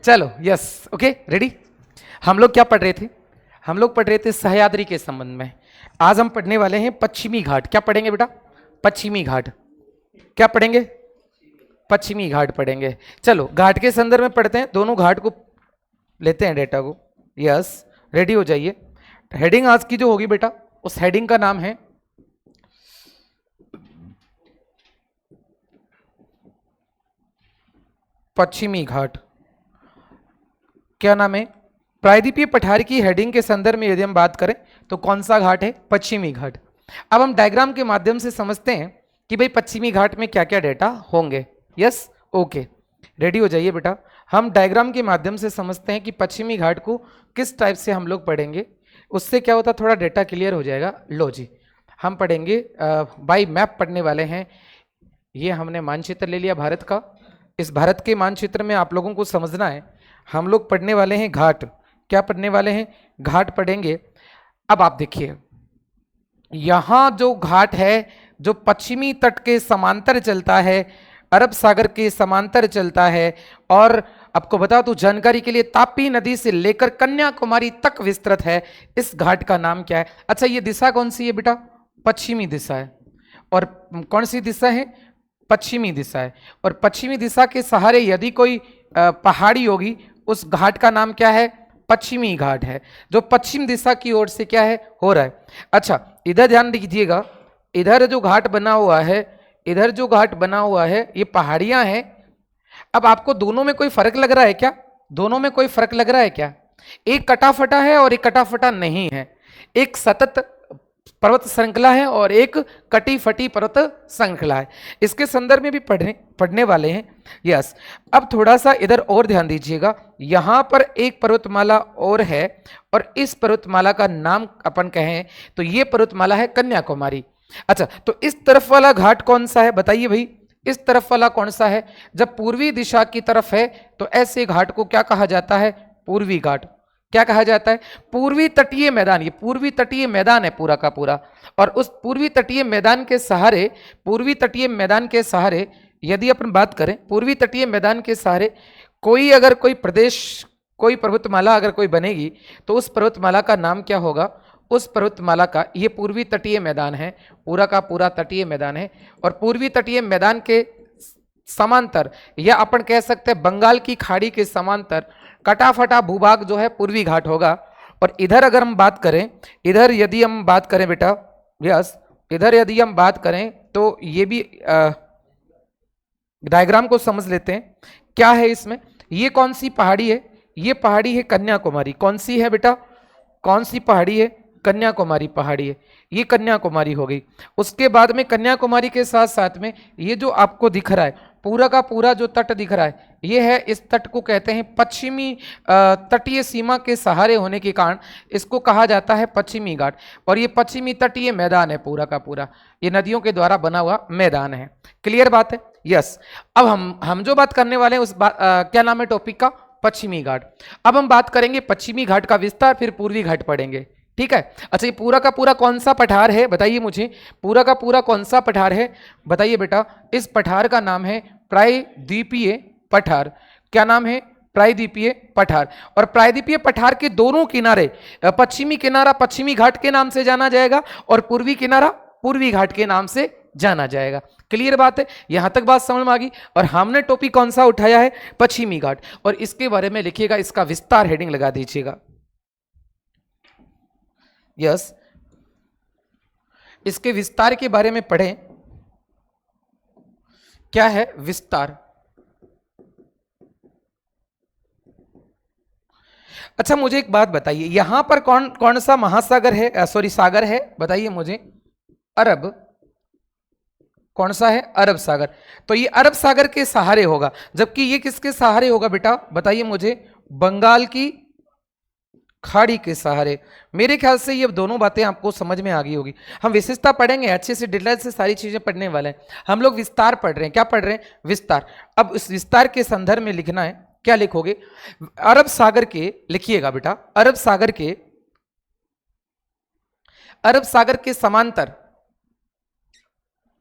चलो yes okay ready. हम लोग क्या पढ़ रहे थे? हम लोग पढ़ रहे थे सह्याद्री के संबंध में। आज हम पढ़ने वाले हैं पश्चिमी घाट। क्या पढ़ेंगे बेटा? पश्चिमी घाट। क्या पढ़ेंगे? पश्चिमी घाट पढ़ेंगे। चलो घाट के संदर्भ में पढ़ते हैं, दोनों घाट को लेते हैं डेटा को। यस रेडी हो जाइए। हेडिंग आज की जो होगी बेटा, उस हेडिंग का नाम है पश्चिमी घाट। क्या नाम है? प्रायद्वीपीय पठार की हेडिंग के संदर्भ में यदि हम बात करें तो कौन सा घाट है? पश्चिमी घाट। अब हम डायग्राम के माध्यम से समझते हैं कि भाई पश्चिमी घाट में क्या क्या डेटा होंगे। यस ओके रेडी हो जाइए बेटा। हम डायग्राम के माध्यम से समझते हैं कि पश्चिमी घाट को किस टाइप से हम लोग पढ़ेंगे, उससे क्या होता थोड़ा डेटा क्लियर हो जाएगा। लो जी हम पढ़ेंगे बाई मैप पढ़ने वाले हैं। ये हमने मानचित्र ले लिया भारत का। इस भारत के मानचित्र में आप लोगों को समझना है हम लोग पढ़ने वाले हैं घाट। क्या पढ़ने वाले हैं? घाट पढ़ेंगे। अब आप देखिए यहां जो घाट है जो पश्चिमी तट के समांतर चलता है, अरब सागर के समांतर चलता है, और आपको बता दूं जानकारी के लिए तापी नदी से लेकर कन्याकुमारी तक विस्तृत है। इस घाट का नाम क्या है? अच्छा ये दिशा कौन सी है बेटा? पश्चिमी दिशा है। और कौन सी दिशा है? पश्चिमी दिशा है। और पश्चिमी दिशा के सहारे यदि कोई पहाड़ी होगी उस घाट का नाम क्या है? पश्चिमी घाट है, जो पश्चिम दिशा की ओर से क्या है हो रहा है। अच्छा इधर ध्यान दीजिएगा, इधर जो घाट बना हुआ है, इधर जो घाट बना हुआ है ये पहाड़ियां हैं। अब आपको दोनों में कोई फर्क लग रहा है क्या? दोनों में कोई फर्क लग रहा है क्या? एक कटा फटा है और एक कटा फटा नहीं है। एक सतत पर्वत श्रृंखला है और एक कटी फटी पर्वत श्रृंखला है। इसके संदर्भ में भी पढ़ने वाले हैं। यस अब थोड़ा सा इधर और ध्यान दीजिएगा, यहां पर एक पर्वतमाला और है और इस पर्वतमाला का नाम अपन कहें तो ये पर्वतमाला है कन्याकुमारी। अच्छा तो इस तरफ वाला घाट कौन सा है बताइए भाई? इस तरफ वाला कौन सा है? जब पूर्वी दिशा की तरफ है तो ऐसे घाट को क्या कहा जाता है? पूर्वी घाट। क्या कहा जाता है? पूर्वी तटीय मैदान। ये पूर्वी तटीय मैदान है पूरा का पूरा। और उस पूर्वी तटीय मैदान के सहारे, पूर्वी तटीय मैदान के सहारे यदि अपन बात करें, पूर्वी तटीय मैदान के सहारे कोई अगर कोई प्रदेश, कोई पर्वतमाला अगर कोई बनेगी तो उस पर्वतमाला का नाम क्या होगा? उस पर्वतमाला का, ये पूर्वी तटीय मैदान है, पूरा का पूरा तटीय मैदान है। और पूर्वी तटीय मैदान के समांतर या अपन कह सकते हैं बंगाल की खाड़ी के समांतर कटाफटा भूभाग जो है पूर्वी घाट होगा। और इधर अगर हम बात करें, इधर यदि हम बात करें बेटा, यस इधर यदि हम बात करें तो ये भी डायग्राम को समझ लेते हैं क्या है इसमें। ये कौन सी पहाड़ी है? ये पहाड़ी है कन्याकुमारी। कौन सी है बेटा? कौन सी पहाड़ी है? कन्याकुमारी पहाड़ी है। ये कन्याकुमारी हो गई। उसके बाद में कन्याकुमारी के साथ साथ में ये जो आपको दिख रहा है पूरा का पूरा जो तट दिख रहा है, ये है, इस तट को कहते हैं पश्चिमी तटीय सीमा के सहारे होने के कारण इसको कहा जाता है पश्चिमी घाट। और ये पश्चिमी तटीय मैदान है पूरा का पूरा, ये नदियों के द्वारा बना हुआ मैदान है। क्लियर बात है? यस अब हम जो बात करने वाले हैं उस क्या नाम है टॉपिक का? पश्चिमी घाट। अब हम बात करेंगे पश्चिमी घाट का विस्तार, फिर पूर्वी घाट पढ़ेंगे। ठीक है। अच्छा ये पूरा का पूरा कौन सा पठार है बताइए मुझे? पूरा का पूरा कौन सा पठार है बताइए बेटा? इस पठार का नाम है प्रायद्वीपीय पठार। क्या नाम है? प्रायद्वीपीय पठार। और प्रायद्वीपीय पठार के दोनों किनारे, पश्चिमी किनारा पश्चिमी घाट के नाम से जाना जाएगा और पूर्वी किनारा पूर्वी घाट के नाम से जाना जाएगा। क्लियर बात है? यहां तक बात समझ में आ गई। और हमने टॉपिक कौन सा उठाया है? पश्चिमी घाट। और इसके बारे में लिखिएगा, इसका विस्तार हेडिंग लगा दीजिएगा। यस इसके विस्तार के बारे में पढ़ें। क्या है विस्तार? अच्छा मुझे एक बात बताइए, यहां पर कौन कौन सा महासागर है, सॉरी सागर है बताइए मुझे? अरब। कौन सा है? अरब सागर। तो ये अरब सागर के सहारे होगा, जबकि ये किसके सहारे होगा बेटा बताइए मुझे? बंगाल की खाड़ी के सहारे। मेरे ख्याल से ये दोनों बातें आपको समझ में आ गई होगी। हम विशेषता पढ़ेंगे अच्छे से, डिटेल से सारी चीजें पढ़ने वाले हैं। हम लोग विस्तार पढ़ रहे हैं। क्या पढ़ रहे हैं? विस्तार। अब इस विस्तार के संदर्भ में लिखना है, क्या लिखोगे? अरब सागर के लिखिएगा बेटा, अरब सागर के समांतर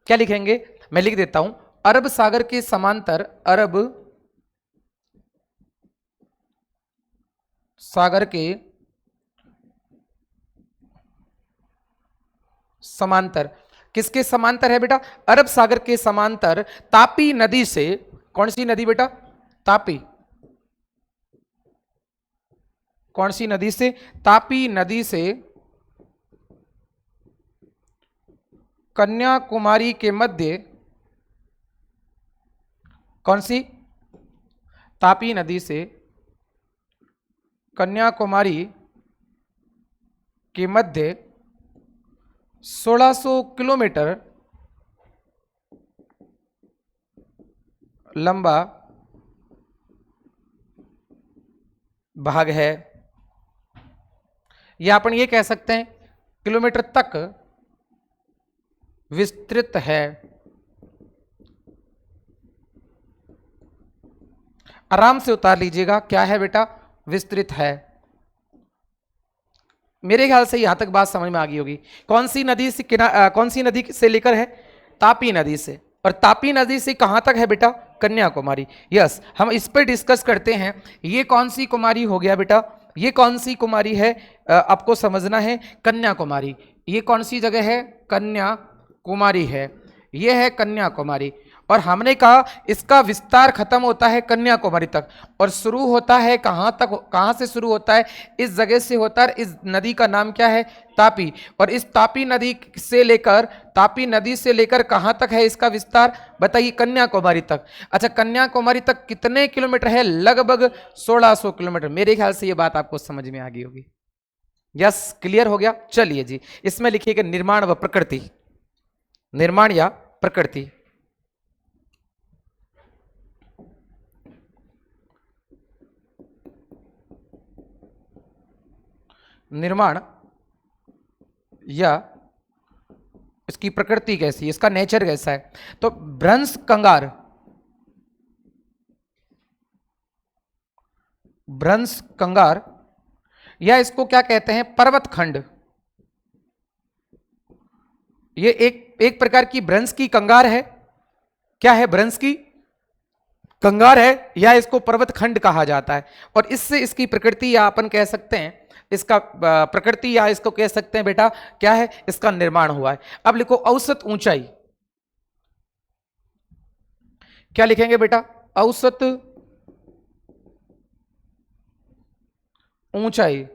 क्या लिखेंगे? मैं लिख देता हूं, अरब सागर के समांतर, अरब सागर के समांतर। किसके समांतर है बेटा? अरब सागर के समांतर तापी नदी से, कौन सी नदी बेटा? तापी। कौन सी नदी से? तापी नदी से कन्याकुमारी के मध्य, कौन सी? तापी नदी से कन्याकुमारी के मध्य 1600 किलोमीटर लंबा भाग है, या अपन ये कह सकते हैं किलोमीटर तक विस्तृत है। आराम से उतार लीजिएगा, क्या है बेटा? विस्तृत है। मेरे ख्याल से यहां तक बात समझ में आ गई होगी। कौन सी नदी से कौन सी नदी से लेकर है? तापी नदी से। और तापी नदी से कहां तक है बेटा? कन्याकुमारी। यस, हम इस पर डिस्कस करते हैं। ये कौन सी कुमारी हो गया बेटा? ये कौन सी कुमारी है? आपको समझना है, कन्याकुमारी। ये कौन सी जगह है? कन्याकुमारी है। ये है कन्याकुमारी। और हमने कहा इसका विस्तार खत्म होता है कन्याकुमारी तक, और शुरू होता है कहां तक? कहां से शुरू होता है? इस जगह से होता है। इस नदी का नाम क्या है? तापी। और इस तापी नदी से लेकर कहां तक है इसका विस्तार? बताइए। कन्याकुमारी तक। अच्छा, कन्याकुमारी तक कितने किलोमीटर है? लगभग 1600 किलोमीटर। मेरे ख्याल से यह बात आपको समझ में आ गई होगी। यस, क्लियर हो गया। चलिए जी, इसमें लिखिएगा निर्माण व प्रकृति। निर्माण या प्रकृति। निर्माण या इसकी प्रकृति कैसी है, इसका नेचर कैसा है? तो भ्रंश कंगार, भ्रंश कंगार, या इसको क्या कहते हैं? पर्वत खंड। ये एक प्रकार की भ्रंश की कंगार है। क्या है? भ्रंश की कंगार है, या इसको पर्वत खंड कहा जाता है। और इससे इसकी प्रकृति, या अपन कह सकते हैं इसका प्रकृति, या इसको कह सकते हैं बेटा क्या है? इसका निर्माण हुआ है। अब लिखो औसत ऊंचाई। क्या लिखेंगे बेटा? औसत ऊंचाई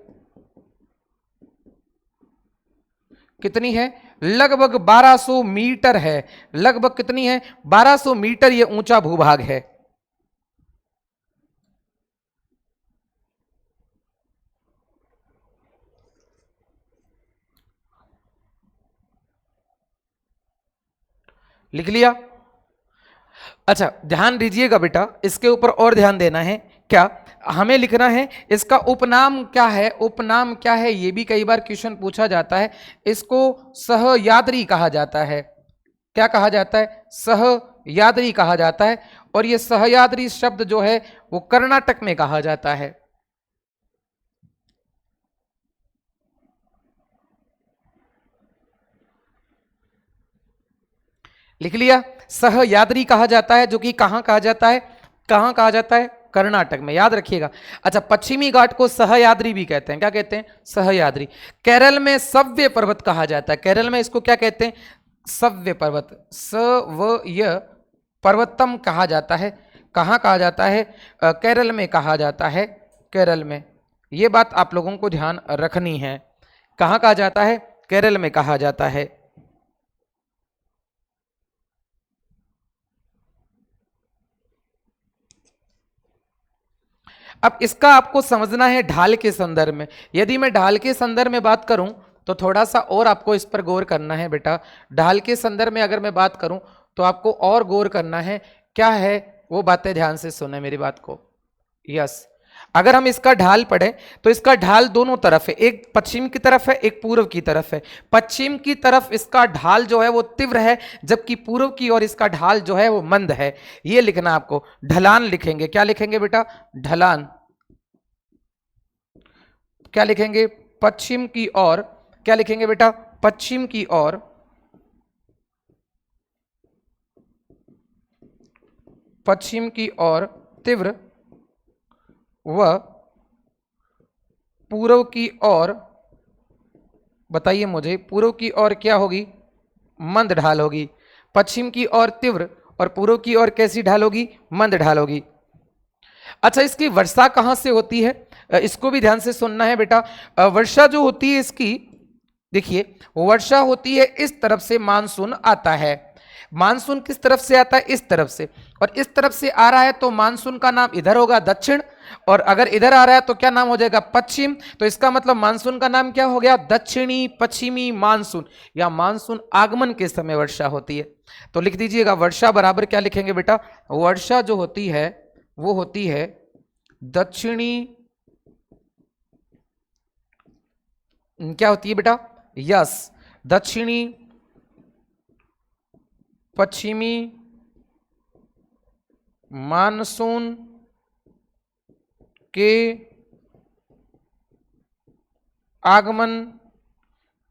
कितनी है? लगभग 1200 मीटर है। लगभग कितनी है? 1200 मीटर ये ऊंचा भूभाग है। लिख लिया? अच्छा, ध्यान दीजिएगा बेटा, इसके ऊपर और ध्यान देना है। क्या हमें लिखना है? इसका उपनाम क्या है? उपनाम क्या है? यह भी कई बार क्वेश्चन पूछा जाता है। इसको सहयाद्री कहा जाता है। क्या कहा जाता है? सहयाद्री कहा जाता है। और यह सहयाद्री शब्द जो है वो कर्नाटक में कहा जाता है। लिख लिया? सहयाद्री कहा जाता है, जो कि कहां कहा जाता है? कहां कहा जाता है? कर्नाटक में। याद रखिएगा। अच्छा, पश्चिमी घाट को सहयाद्री भी कहते हैं। क्या कहते हैं? सहयाद्री। केरल में सव्य पर्वत कहा जाता है। केरल में इसको क्या कहते हैं? सव्य पर्वत। सव्य पर्वतम कहा जाता है। कहां कहा जाता है? केरल में कहा जाता है। केरल में। यह बात आप लोगों को ध्यान रखनी है। कहां कहा जाता है? केरल में कहा जाता है। अब इसका आपको समझना है ढाल के संदर्भ में। यदि मैं ढाल के संदर्भ में बात करूं तो थोड़ा सा और आपको इस पर गौर करना है बेटा। ढाल के संदर्भ में अगर मैं बात करूं तो आपको और गौर करना है। क्या है वो बातें? ध्यान से सुने मेरी बात को। यस, अगर हम इसका ढाल पढ़े तो इसका ढाल दोनों तरफ है। एक पश्चिम की तरफ है, एक पूर्व की तरफ है। पश्चिम की तरफ इसका ढाल जो है वो तीव्र है, जबकि पूर्व की ओर इसका ढाल जो है वो मंद है। ये लिखना आपको। ढलान लिखेंगे। क्या लिखेंगे बेटा? ढलान। क्या लिखेंगे? पश्चिम की ओर। क्या लिखेंगे बेटा? पश्चिम की ओर। पश्चिम की ओर तीव्र व पूर्व की ओर, बताइए मुझे, पूर्व की ओर क्या होगी? मंद ढाल होगी। पश्चिम की ओर तीव्र और पूर्व की ओर कैसी ढाल होगी? मंद ढाल होगी। अच्छा, इसकी वर्षा कहां से होती है? इसको भी ध्यान से सुनना है बेटा। वर्षा जो होती है इसकी, देखिए, वर्षा होती है इस तरफ से मानसून आता है। मानसून किस तरफ से आता है? इस तरफ से। और इस तरफ से आ रहा है तो मानसून का नाम इधर होगा दक्षिण, और अगर इधर आ रहा है तो क्या नाम हो जाएगा? पश्चिम। तो इसका मतलब मानसून का नाम क्या हो गया? दक्षिणी पश्चिमी मानसून, या मानसून आगमन के समय वर्षा होती है। तो लिख दीजिएगा, वर्षा बराबर क्या लिखेंगे बेटा? वर्षा जो होती है वो होती है दक्षिणी, क्या होती है बेटा? यस, दक्षिणी पश्चिमी मानसून के आगमन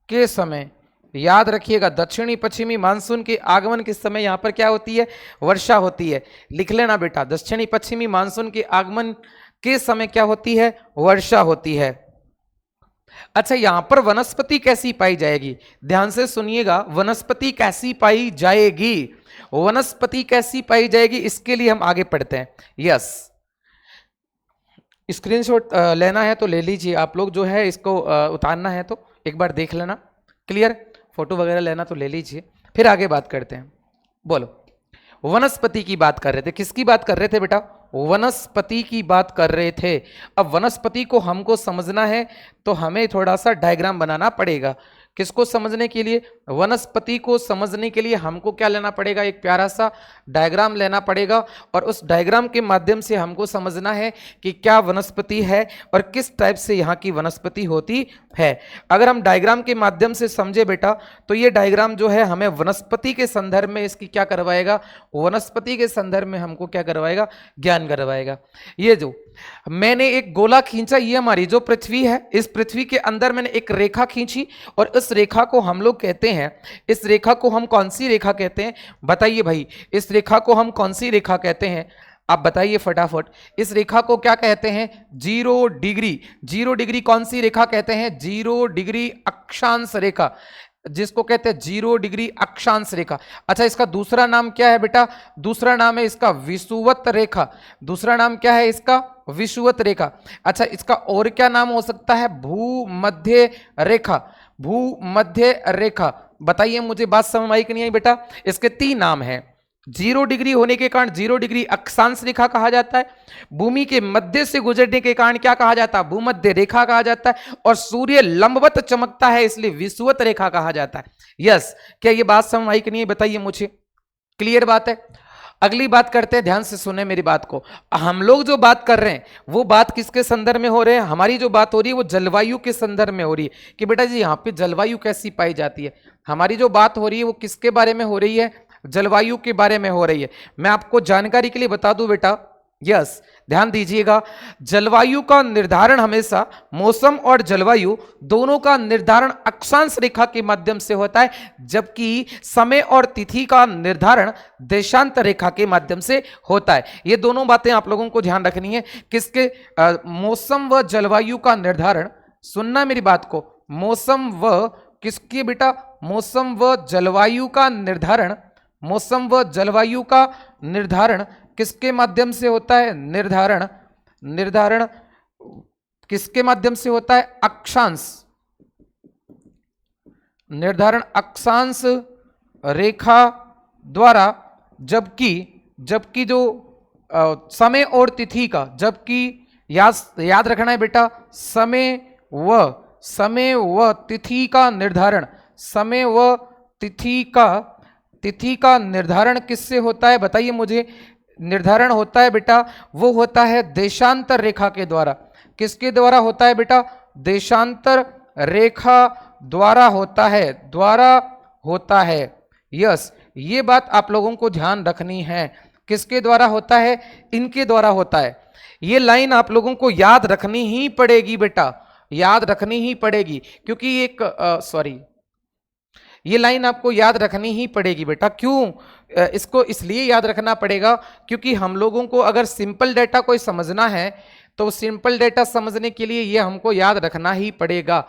के समय। याद रखिएगा, दक्षिणी पश्चिमी मानसून के आगमन के समय यहां पर क्या होती है? वर्षा होती है। लिख लेना बेटा, दक्षिणी पश्चिमी मानसून के आगमन के समय क्या होती है? वर्षा होती है। अच्छा, यहां पर वनस्पति कैसी पाई जाएगी? ध्यान से सुनिएगा, वनस्पति कैसी पाई जाएगी? वनस्पति कैसी पाई जाएगी, इसके लिए हम आगे पढ़ते हैं। यस, स्क्रीनशॉट लेना है तो ले लीजिए आप लोग, जो है इसको उतारना है तो एक बार देख लेना। क्लियर? फोटो वगैरह लेना तो ले लीजिए, फिर आगे बात करते हैं। बोलो, वनस्पति की बात कर रहे थे। किसकी बात कर रहे थे बेटा? वनस्पति की बात कर रहे थे। अब वनस्पति को हमको समझना है तो हमें थोड़ा सा डायग्राम बनाना पड़ेगा। किसको समझने के लिए? वनस्पति को समझने के लिए हमको क्या लेना पड़ेगा? एक प्यारा सा डायग्राम लेना पड़ेगा, और उस डायग्राम के माध्यम से हमको समझना है कि क्या वनस्पति है और किस टाइप से यहाँ की वनस्पति होती है। अगर हम डायग्राम के माध्यम से समझे बेटा, तो ये डायग्राम जो है हमें वनस्पति के संदर्भ में इसकी क्या करवाएगा? वनस्पति के संदर्भ में हमको क्या करवाएगा? ज्ञान करवाएगा। ये जो मैंने एक गोला खींचा, ये हमारी जो पृथ्वी है, इस पृथ्वी के अंदर मैंने एक रेखा खींची, और इस रेखा को हम लोग कहते हैं, इस रेखा को हम कौन सी रेखा कहते हैं? बताइए भाई, इस रेखा को हम कौन सी रेखा कहते हैं? आप बताइए फटाफट। इस रेखा को क्या कहते हैं? 0 डिग्री। 0 डिग्री कौन सी रेखा कहते हैं? 0 डिग्री अक्षांश रेखा, जिसको कहते हैं 0 डिग्री अक्षांश रेखा। अच्छा, इसका दूसरा नाम क्या है बेटा? दूसरा नाम है इसका विषुवत रेखा। दूसरा नाम क्या है इसका? विषुवत रेखा। अच्छा, इसका और क्या नाम हो सकता है? भूमध्य रेखा। भूमध्य रेखा। बताइए मुझे, बात समझ आई कि नहीं आई बेटा? इसके 3 नाम हैं। 0 डिग्री होने के कारण 0 डिग्री अक्षांश रेखा कहा जाता है। भूमि के मध्य से गुजरने के कारण क्या कहा जाता है? भूमध्य रेखा कहा जाता है। और सूर्य लंबवत चमकता है, इसलिए विषुवत रेखा कहा जाता है। यस, क्या ये बात समझ आई कि नहीं बताइए मुझे? क्लियर बात है? अगली बात करते हैं, ध्यान से सुने मेरी बात को। हम लोग जो बात कर रहे हैं वो बात किसके संदर्भ में हो रहे हैं? हमारी जो बात हो रही है वो जलवायु के संदर्भ में हो रही है कि बेटा जी यहाँ पे जलवायु कैसी पाई जाती है। हमारी जो बात हो रही है वो किसके बारे में हो रही है? जलवायु के बारे में हो रही है। मैं आपको जानकारी के लिए बता दूं बेटा, यस, ध्यान दीजिएगा, जलवायु का निर्धारण हमेशा, मौसम और जलवायु दोनों का निर्धारण अक्षांश रेखा के माध्यम से होता है, जबकि समय और तिथि का निर्धारण देशांत रेखा के माध्यम से होता है। ये दोनों बातें आप लोगों को ध्यान रखनी है। किसके? मौसम व जलवायु का निर्धारण, सुनना मेरी बात को, मौसम व किसके बेटा? मौसम व जलवायु का निर्धारण, मौसम व जलवायु का निर्धारण किसके माध्यम से होता है? निर्धारण किसके माध्यम से होता है? अक्षांश। निर्धारण अक्षांश रेखा द्वारा, जबकि जो समय और तिथि का, जबकि याद रखना है बेटा, समय व तिथि का निर्धारण, समय व तिथि का निर्धारण किससे होता है? बताइए मुझे। निर्धारण होता है बेटा, वो होता है देशांतर रेखा के द्वारा। किसके द्वारा होता है बेटा? देशांतर रेखा द्वारा होता है। यस, ये बात आप लोगों को ध्यान रखनी है। किसके द्वारा होता है? इनके द्वारा होता है। ये लाइन आप लोगों को याद रखनी ही पड़ेगी बेटा, याद रखनी ही पड़ेगी, क्योंकि ये लाइन आपको याद रखनी ही पड़ेगी बेटा। क्यों इसको इसलिए याद रखना पड़ेगा? क्योंकि हम लोगों को अगर सिंपल डेटा कोई समझना है तो सिंपल डेटा समझने के लिए ये हमको याद रखना ही पड़ेगा।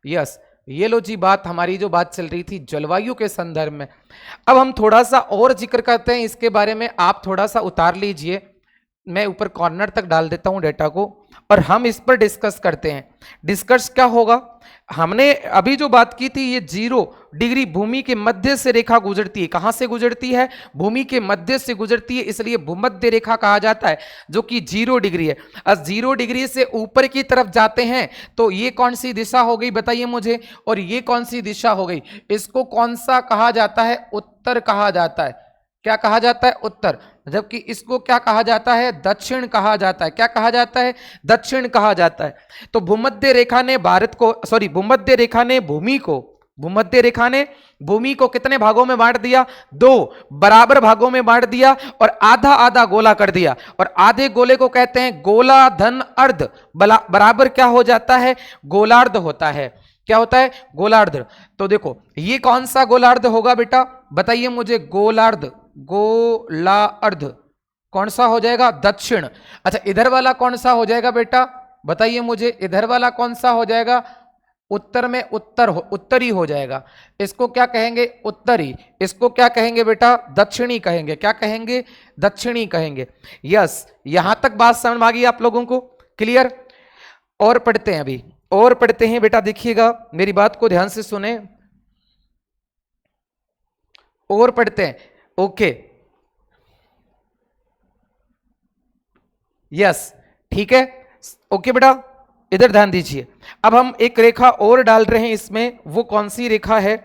यस, ये लो जी बात, हमारी जो बात चल रही थी जलवायु के संदर्भ में। अब हम थोड़ा सा और जिक्र करते हैं इसके बारे में, आप थोड़ा सा उतार लीजिए, मैं ऊपर कॉर्नर तक डाल देता हूं डेटा को और हम इस पर डिस्कस करते हैं। डिस्कस क्या होगा, हमने अभी जो बात की थी, ये 0 डिग्री भूमि के मध्य से रेखा गुजरती है। कहां से गुजरती है? भूमि के मध्य से गुजरती है, इसलिए भूमध्य रेखा कहा जाता है, जो कि 0 डिग्री है। अब 0 डिग्री से ऊपर की तरफ जाते हैं तो ये कौन सी दिशा हो गई बताइए मुझे, और ये कौन सी दिशा हो गई? इसको कौन सा कहा जाता है? उत्तर कहा जाता है। क्या कहा जाता है? उत्तर। जबकि इसको क्या कहा जाता है? दक्षिण कहा जाता है। क्या कहा जाता है? दक्षिण कहा जाता है। तो भूमध्य रेखा ने भूमध्य रेखा ने भूमि को कितने भागों में बांट दिया? 2 बराबर भागों में बांट दिया और आधा आधा गोला कर दिया, और आधे गोले को कहते हैं गोला धन अर्ध, बराबर क्या हो जाता है? गोलार्ध होता है। क्या होता है? गोलार्ध। तो देखो ये कौन सा गोलार्ध होगा बेटा, बताइए मुझे। गोलार्ध, गोलार्ध कौन सा हो जाएगा? दक्षिण। अच्छा, इधर वाला कौन सा हो जाएगा बेटा, बताइए मुझे। इधर वाला कौन सा हो जाएगा? उत्तर में उत्तरी हो जाएगा। इसको क्या कहेंगे? उत्तरी। इसको क्या कहेंगे बेटा? दक्षिणी कहेंगे। क्या कहेंगे? दक्षिणी कहेंगे। यस, यहां तक बात समझ में आ गई आप लोगों को? क्लियर? और पढ़ते हैं, अभी और पढ़ते हैं बेटा, देखिएगा मेरी बात को ध्यान से सुने, और पढ़ते हैं। ओके, यस, ठीक है। ओके बेटा, इधर ध्यान दीजिए। अब हम एक रेखा और डाल रहे हैं इसमें। वो कौन सी रेखा है?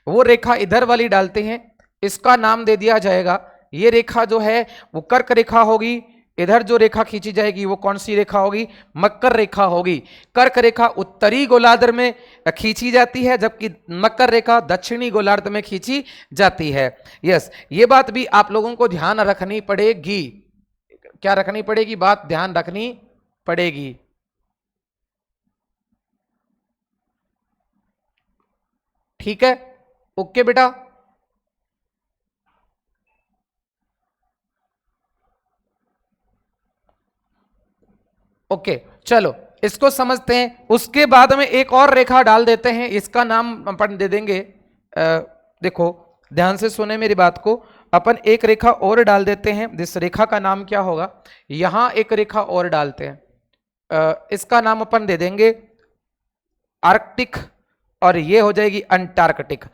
वो रेखा इधर वाली डालते हैं, इसका नाम दे दिया जाएगा, ये रेखा जो है वो कर्क रेखा होगी। इधर जो रेखा खींची जाएगी वो कौन सी रेखा होगी? मकर रेखा होगी। कर्क रेखा उत्तरी गोलार्ध में खींची जाती है, जबकि मकर रेखा दक्षिणी गोलार्ध में खींची जाती है। यस, ये बात भी आप लोगों को ध्यान रखनी पड़ेगी। क्या रखनी पड़ेगी? बात ध्यान रखनी पड़ेगी। ठीक है? ओके बेटा, ओके, चलो इसको समझते हैं। उसके बाद में एक और रेखा डाल देते हैं, इसका नाम अपन दे देंगे, देखो ध्यान से सुने मेरी बात को। अपन एक रेखा और डाल देते हैं, इस रेखा का नाम क्या होगा? यहां एक रेखा और डालते हैं, इसका नाम अपन दे देंगे आर्कटिक, और ये हो जाएगी अंटार्कटिक।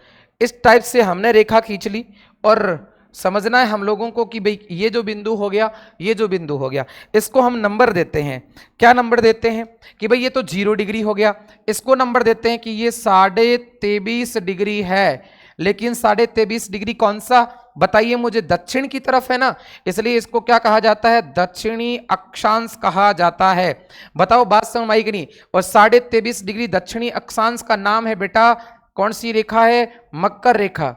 इस टाइप से हमने रेखा खींच ली, और समझना है हम लोगों को कि भाई ये जो बिंदु हो गया, ये जो बिंदु हो गया, इसको हम नंबर देते हैं। क्या नंबर देते हैं? कि भाई ये तो 0 डिग्री हो गया, इसको नंबर देते हैं कि ये 23.5 डिग्री है। लेकिन 23.5 डिग्री कौन सा, बताइए मुझे? दक्षिण की तरफ है ना, इसलिए इसको क्या कहा जाता है? दक्षिणी अक्षांश कहा जाता है। बताओ बात समझ आई कि नहीं? और 23.5 डिग्री दक्षिणी अक्षांश का नाम है बेटा, कौन सी रेखा है? मकर रेखा।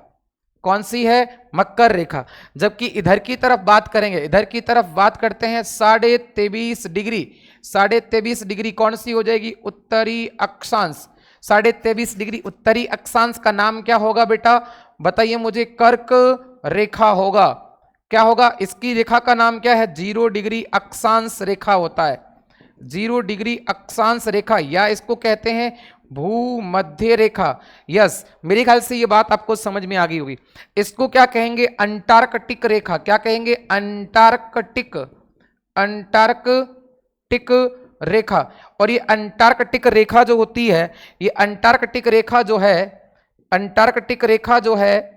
कौन सी है? मकर रेखा। जबकि इधर की तरफ बात करेंगे, इधर की तरफ बात करते हैं 23.5 डिग्री। 23.5 डिग्री कौन सी हो जाएगी? उत्तरी अक्षांश। 23.5 डिग्री उत्तरी अक्षांश का नाम क्या होगा बेटा, बताइए मुझे? कर्क रेखा होगा। क्या होगा? इसकी रेखा का नाम क्या है? 0 डिग्री अक्षांश रेखा होता है। 0 डिग्री अक्षांश रेखा, या इसको कहते हैं भूमध्य रेखा। यस, मेरे ख्याल से ये बात आपको समझ में आ गई होगी। इसको क्या कहेंगे? अंटार्कटिक रेखा। क्या कहेंगे? अंटार्कटिक, अंटार्कटिक रेखा। और ये अंटार्कटिक रेखा जो होती है, ये अंटार्कटिक रेखा जो है, अंटार्कटिक रेखा जो है,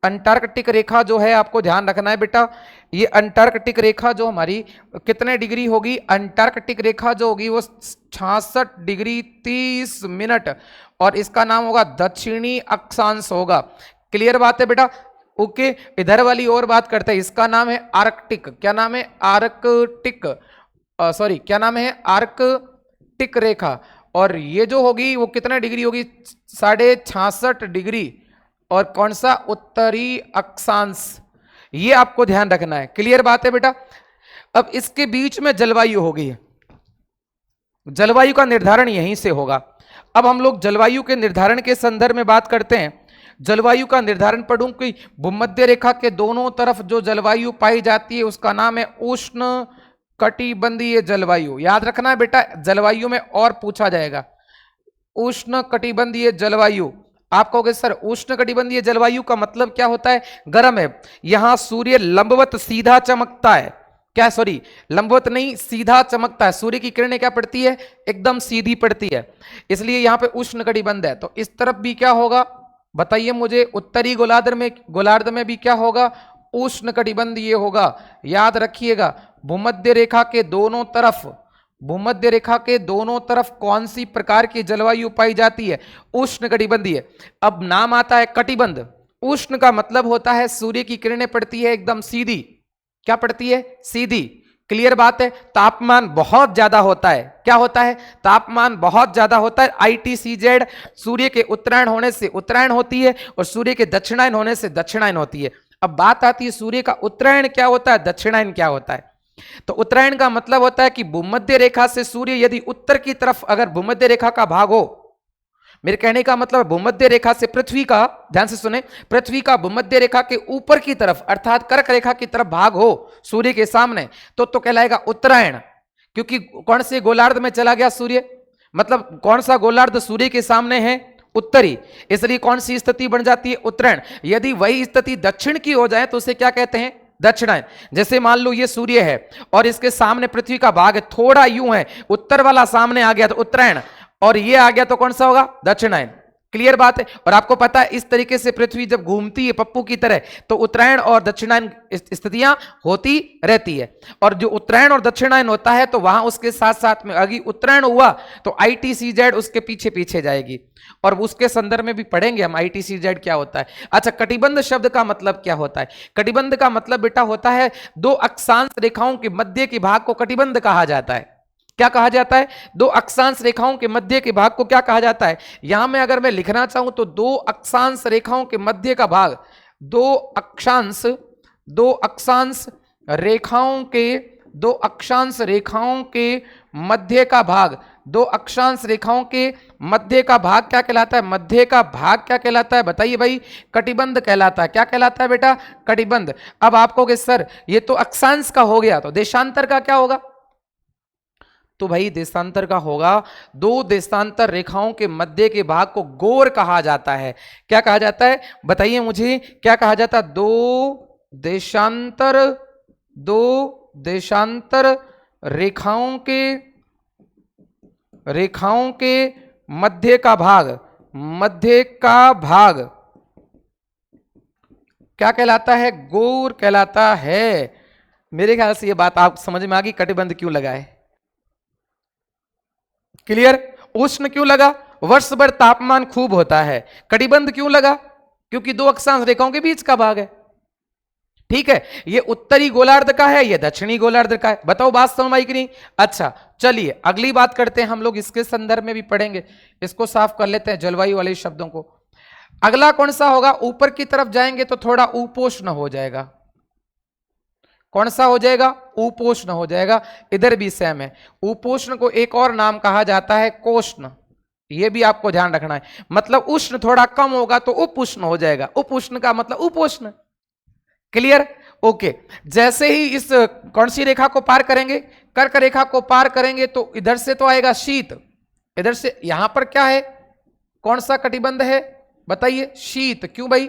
अंटार्कटिक रेखा जो है, आपको ध्यान रखना है बेटा, ये अंटार्कटिक रेखा जो हमारी कितने डिग्री होगी? अंटार्कटिक रेखा जो होगी वो 66 डिग्री 30 मिनट, और इसका नाम होगा दक्षिणी अक्षांश होगा। क्लियर बात है बेटा? ओके, इधर वाली और बात करते हैं, इसका नाम है आर्कटिक। क्या नाम है? आर्कटिक, सॉरी क्या नाम है? आर्कटिक रेखा। और ये जो होगी वो कितने डिग्री होगी? 66.5 डिग्री, और कौन सा? उत्तरी अक्षांश। ये आपको ध्यान रखना है। क्लियर बात है बेटा? अब इसके बीच में जलवायु हो गई है, जलवायु का निर्धारण यहीं से होगा। अब हम लोग जलवायु के निर्धारण के संदर्भ में बात करते हैं। जलवायु का निर्धारण पढ़ूं कि भूमध्य रेखा के दोनों तरफ जो जलवायु पाई जाती है उसका नाम है उष्ण कटिबंधीय जलवायु। याद रखना है बेटा, जलवायु में और पूछा जाएगा। उष्ण कटिबंधीय जलवायु। आप कहोगे सर उष्ण कटिबंधीय जलवायु का मतलब क्या होता है? गर्म है, यहां सूर्य लंबवत सीधा चमकता है। क्या, सॉरी, लंबवत नहीं, सीधा चमकता है। सूर्य की किरणें क्या पड़ती है? एकदम सीधी पड़ती है, इसलिए यहां पे उष्ण कटिबंध है। तो इस तरफ भी क्या होगा बताइए मुझे? उत्तरी गोलार्ध में भी क्या होगा? उष्ण कटिबंध ये होगा। याद रखिएगा, भूमध्य रेखा के दोनों तरफ, भूमध्य रेखा के दोनों तरफ कौन सी प्रकार की जलवायु पाई जाती है? उष्ण कटिबंधीय। अब नाम आता है कटिबंध। उष्ण का मतलब होता है सूर्य की किरणें पड़ती है एकदम सीधी। क्या पड़ती है? सीधी। क्लियर बात है। तापमान बहुत ज्यादा होता है। क्या होता है? तापमान बहुत ज्यादा होता है। ITCZ सूर्य के उत्तरायण होने से उत्तरायण होती है और सूर्य के दक्षिणायन होने से दक्षिणायन होती है। अब बात आती है सूर्य का उत्तरायण क्या होता है, दक्षिणायन क्या होता है। तो उत्तरायण का मतलब होता है कि भूमध्य रेखा से सूर्य यदि उत्तर की तरफ, अगर भूमध्य रेखा का भाग हो, मेरे कहने का मतलब भूमध्य रेखा से पृथ्वी का, ध्यान से सुने, पृथ्वी का भूमध्य रेखा के ऊपर की तरफ अर्थात कर्क रेखा की तरफ भाग हो सूर्य के सामने, तो कहलाएगा उत्तरायण। क्योंकि कौन से गोलार्ध में चला गया सूर्य, मतलब कौन सा गोलार्ध सूर्य के सामने है? उत्तरी। इसलिए कौन सी स्थिति बन जाती है? उत्तरायण। यदि वही स्थिति दक्षिण की हो जाए तो उसे क्या कहते हैं? दक्षिणायन। जैसे मान लो ये सूर्य है और इसके सामने पृथ्वी का भाग है, थोड़ा यूं है, उत्तर वाला सामने आ गया तो उत्तरायण, और ये आ गया तो कौन सा होगा? दक्षिणायन। क्लियर बात है। और आपको पता है इस तरीके से पृथ्वी जब घूमती है पप्पू की तरह तो उत्तरायण और दक्षिणायन स्थितियां होती रहती है। और जो उत्तरायण और दक्षिणायन होता है तो वहां उसके साथ साथ में अगर उत्तरायण हुआ तो ITCZ उसके पीछे पीछे जाएगी, और उसके संदर्भ में भी पढ़ेंगे हम ITCZ क्या होता है। अच्छा, कटिबंध शब्द का मतलब क्या होता है? कटिबंध का मतलब बेटा होता है दो अक्षांश रेखाओं के मध्य के भाग को कटिबंध कहा जाता है। क्या कहा जाता है? दो अक्षांश रेखाओं के मध्य के भाग को क्या कहा जाता है? यहां में अगर मैं लिखना चाहूं तो दो अक्षांश रेखाओं के मध्य का भाग, दो अक्षांश रेखाओं के, दो अक्षांश रेखाओं के मध्य का भाग, दो अक्षांश रेखाओं के मध्य का भाग क्या कहलाता है? मध्य का भाग क्या कहलाता है? बताइए भाई। कटिबंध कहलाता है। क्या कहलाता है बेटा? कटिबंध। अब आप कहोगे सर ये तो अक्षांश का हो गया, तो देशांतर का क्या होगा? तो भाई देशांतर का होगा, दो देशांतर रेखाओं के मध्य के भाग को गोर कहा जाता है। क्या कहा जाता है? बताइए मुझे, क्या कहा जाता है? दो देशांतर रेखाओं के मध्य का भाग क्या कहलाता है? गोर कहलाता है। मेरे ख्याल से ये बात आप समझ में आ गई, कटिबंध क्यों लगा है। क्लियर? उष्ण क्यों लगा? वर्ष भर तापमान खूब होता है। कटिबंध क्यों लगा? क्योंकि दो अक्षांश रेखाओं के बीच का भाग है। ठीक है, ये उत्तरी गोलार्ध का है, ये दक्षिणी गोलार्ध का है। बताओ बात समझ आई कि नहीं? अच्छा चलिए अगली बात करते हैं हम लोग, इसके संदर्भ में भी पढ़ेंगे। इसको साफ कर लेते हैं जलवायु वाले शब्दों को। अगला कौन सा होगा? ऊपर की तरफ जाएंगे तो थोड़ा उपोष्ण हो जाएगा। कौन सा हो जाएगा? उपोष्ण हो जाएगा। इधर भी सेम है। उपोष्ण को एक और नाम कहा जाता है कोष्ण। ये भी आपको ध्यान रखना है। मतलब उष्ण थोड़ा कम होगा तो उपोष्ण हो जाएगा। उपोष्ण का मतलब उपोष्ण। क्लियर? ओके। जैसे ही इस कौन सी रेखा को पार करेंगे? कर्क रेखा को पार करेंगे तो इधर से तो आएगा शीत, इधर से, यहां पर क्या है? कौन सा कटिबंध है? बताइए। शीत। क्यों भाई?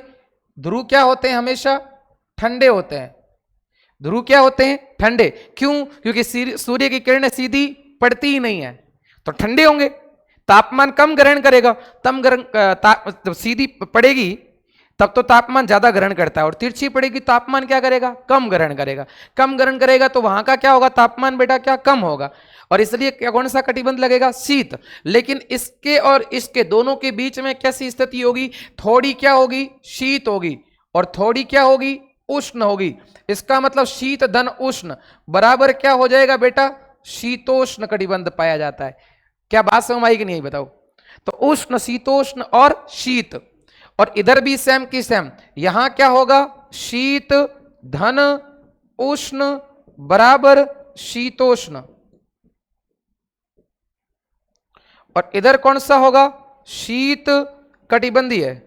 ध्रुव क्या होते हैं? हमेशा ठंडे होते हैं। ध्रुव क्या होते हैं? ठंडे। क्यों? क्योंकि सूर्य की किरणें सीधी पड़ती ही नहीं है, तो ठंडे होंगे। तापमान कम ग्रहण करेगा, जब सीधी पड़ेगी तब तो तापमान ज्यादा ग्रहण करता है, और तिरछी पड़ेगी तापमान क्या करेगा? कम ग्रहण करेगा। कम ग्रहण करेगा तो वहां का क्या होगा? तापमान बेटा क्या? कम होगा। और इसलिए क्या, कौन सा कटिबंध लगेगा? शीत। लेकिन इसके और इसके दोनों के बीच में कैसी स्थिति होगी? थोड़ी क्या होगी? शीत होगी, और थोड़ी क्या होगी? उष्ण होगी। इसका मतलब शीत धन उष्ण बराबर क्या हो जाएगा बेटा? शीतोष्ण कटिबंध पाया जाता है। क्या बात समझ आई कि नहीं बताओ? तो उष्ण, शीतोष्ण और शीत। और इधर भी सेम की सेम, यहां क्या होगा? शीत धन उष्ण बराबर शीतोष्ण। और इधर कौन सा होगा? शीत कटिबंधीय।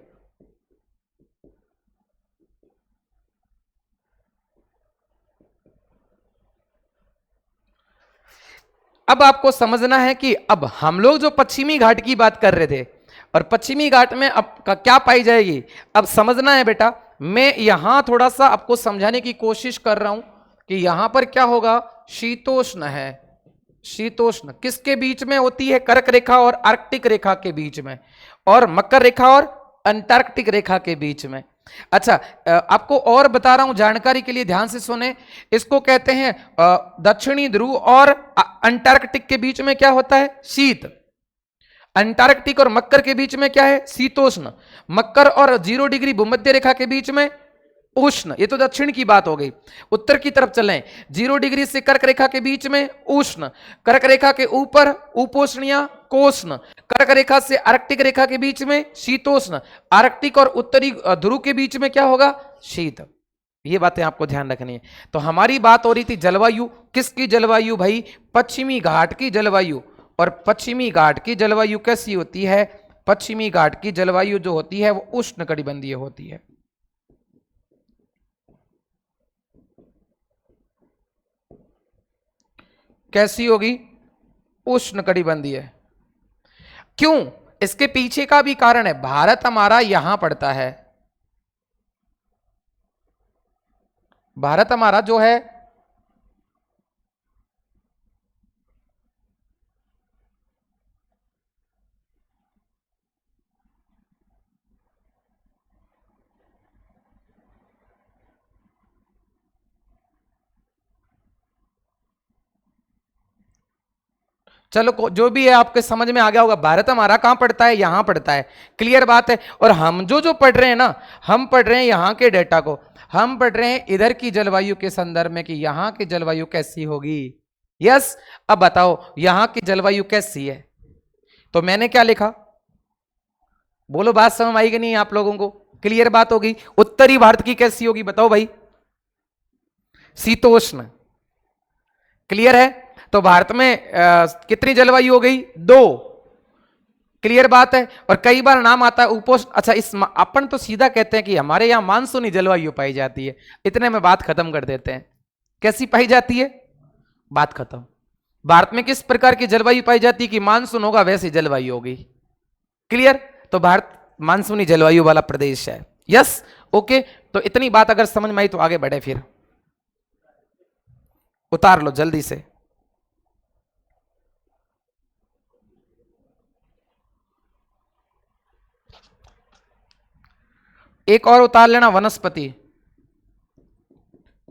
अब आपको समझना है कि अब हम लोग जो पश्चिमी घाट की बात कर रहे थे और पश्चिमी घाट में अब क्या पाई जाएगी, अब समझना है बेटा। मैं यहां थोड़ा सा आपको समझाने की कोशिश कर रहा हूं कि यहां पर क्या होगा, शीतोष्ण है। शीतोष्ण किसके बीच में होती है, कर्क रेखा और आर्कटिक रेखा के बीच में, और मकर रेखा और अंटार्कटिक रेखा के बीच में। अच्छा, आपको और बता रहा हूं जानकारी के लिए, ध्यान से सुने। इसको कहते हैं दक्षिणी ध्रुव और अंटार्कटिक के बीच में क्या होता है, शीत। अंटार्कटिक और मकर के बीच में क्या है, शीतोष्ण। मकर और 0 डिग्री भूमध्य रेखा के बीच में उष्ण। ये तो दक्षिण की बात हो गई। उत्तर की तरफ चलें, 0 डिग्री से कर्क रेखा के बीच में उष्ण, कर्क रेखा के ऊपर उपोष्ण या कोष्ण, कर्क रेखा से आर्कटिक रेखा के बीच में शीतोष्ण, आर्कटिक और उत्तरी ध्रुव के बीच में क्या होगा, शीत। ये बातें आपको ध्यान रखनी है। तो हमारी बात हो रही थी जलवायु, किसकी जलवायु भाई, पश्चिमी घाट की जलवायु। और पश्चिमी घाट की जलवायु कैसी होती है, पश्चिमी घाट की जलवायु जो होती है वो उष्णकटिबंधीय होती है। कैसी होगी, उष्णकटिबंधीय। क्यों, इसके पीछे का भी कारण है। भारत हमारा यहां पड़ता है, भारत हमारा जो है चलो जो भी है आपके समझ में आ गया होगा। भारत हमारा कहां पड़ता है, यहां पड़ता है, क्लियर बात है। और हम जो पढ़ रहे हैं ना, हम पढ़ रहे हैं यहां के डेटा को, हम पढ़ रहे हैं इधर की जलवायु के संदर्भ में कि यहां की जलवायु कैसी होगी। यस, अब बताओ यहां की जलवायु कैसी है। तो मैंने क्या लिखा, बोलो, बात समझ आई कि नहीं आप लोगों को, क्लियर बात होगी। उत्तरी भारत की कैसी होगी बताओ भाई, शीतोष्ण, क्लियर है। तो भारत में कितनी जलवायु हो गई, 2, क्लियर बात है। और कई बार नाम आता है उपोष्ण। अच्छा, इस अपन तो सीधा कहते हैं कि हमारे यहां मानसूनी जलवायु पाई जाती है, इतने में बात खत्म कर देते हैं। कैसी पाई जाती है, बात खत्म। भारत में किस प्रकार की जलवायु पाई जाती है कि मानसून होगा वैसी जलवायु होगी, क्लियर। तो भारत मानसूनी जलवायु वाला प्रदेश है। Yes, okay. तो इतनी बात अगर समझ में आई तो आगे बढ़े, फिर उतार लो जल्दी से। एक और उतार लेना, वनस्पति।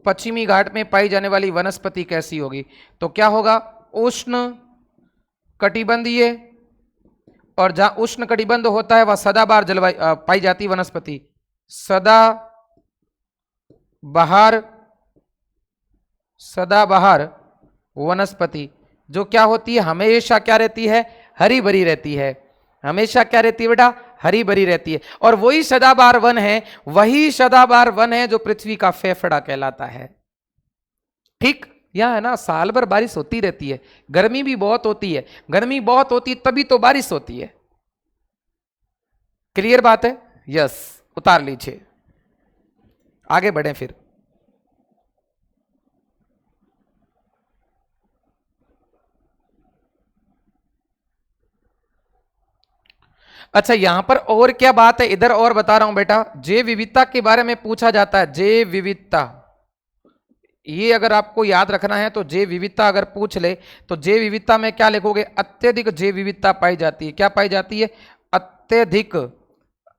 पश्चिमी घाट में पाई जाने वाली वनस्पति कैसी होगी, तो क्या होगा, उष्ण कटिबंधीय। और जहां उष्ण कटिबंध होता है वह सदाबहार जलवायु पाई जाती वनस्पति, सदा बहार, सदाबहार वनस्पति जो क्या होती है, हमेशा क्या रहती है, हरी भरी रहती है। हमेशा क्या रहती है बेटा, हरी भरी रहती है। और वही सदाबहार वन है, वही सदाबहार वन है जो पृथ्वी का फेफड़ा कहलाता है। ठीक, यह है ना, साल भर बारिश होती रहती है, गर्मी भी बहुत होती है, गर्मी बहुत होती है तभी तो बारिश होती है, क्लियर बात है। यस, उतार लीजिए, आगे बढ़े फिर। अच्छा, यहां पर और क्या बात है, इधर और बता रहा हूं बेटा, जैव विविधता के बारे में पूछा जाता है। जैव विविधता, ये अगर आपको याद रखना है तो जैव विविधता अगर पूछ ले तो जैव विविधता में क्या लिखोगे, अत्यधिक जैव विविधता पाई जाती है। क्या पाई जाती है, अत्यधिक,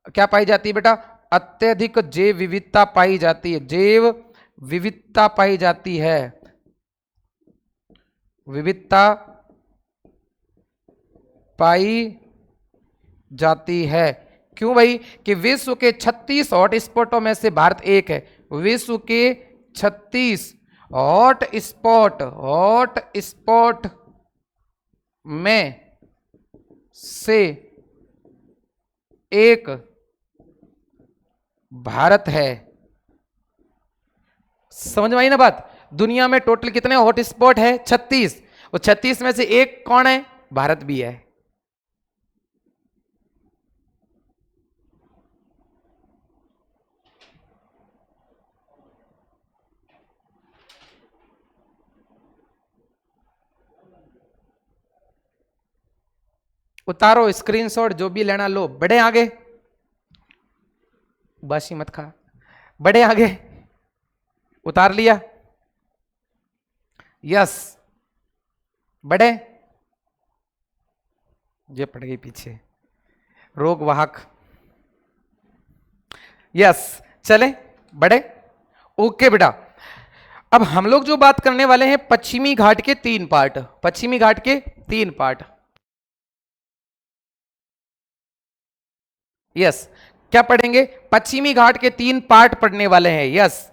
क्या पाई जाती है बेटा, अत्यधिक जैव विविधता पाई जाती है। जैव विविधता पाई जाती है, विविधता पाई जाती है। क्यों भाई, कि विश्व के 36 हॉट स्पॉटों में से भारत एक है। विश्व के 36 हॉट स्पॉट में से एक भारत है। समझ में आई ना बात। दुनिया में टोटल कितने हॉट स्पॉट है, 36, और 36 में से एक कौन है, भारत भी है। उतारो स्क्रीनशॉट, जो भी लेना लो। बढ़े आगे, बासी मत खा। बढ़े आगे, उतार लिया, यस। बढ़े, ये पड़ गई पीछे, रोग वाहक, यस। चले, बढ़े, ओके बेटा। अब हम लोग जो बात करने वाले हैं पश्चिमी घाट के 3 पार्ट, पश्चिमी घाट के 3 पार्ट, यस। क्या पढ़ेंगे? पश्चिमी घाट के 3 पार्ट पढ़ने वाले हैं, यस।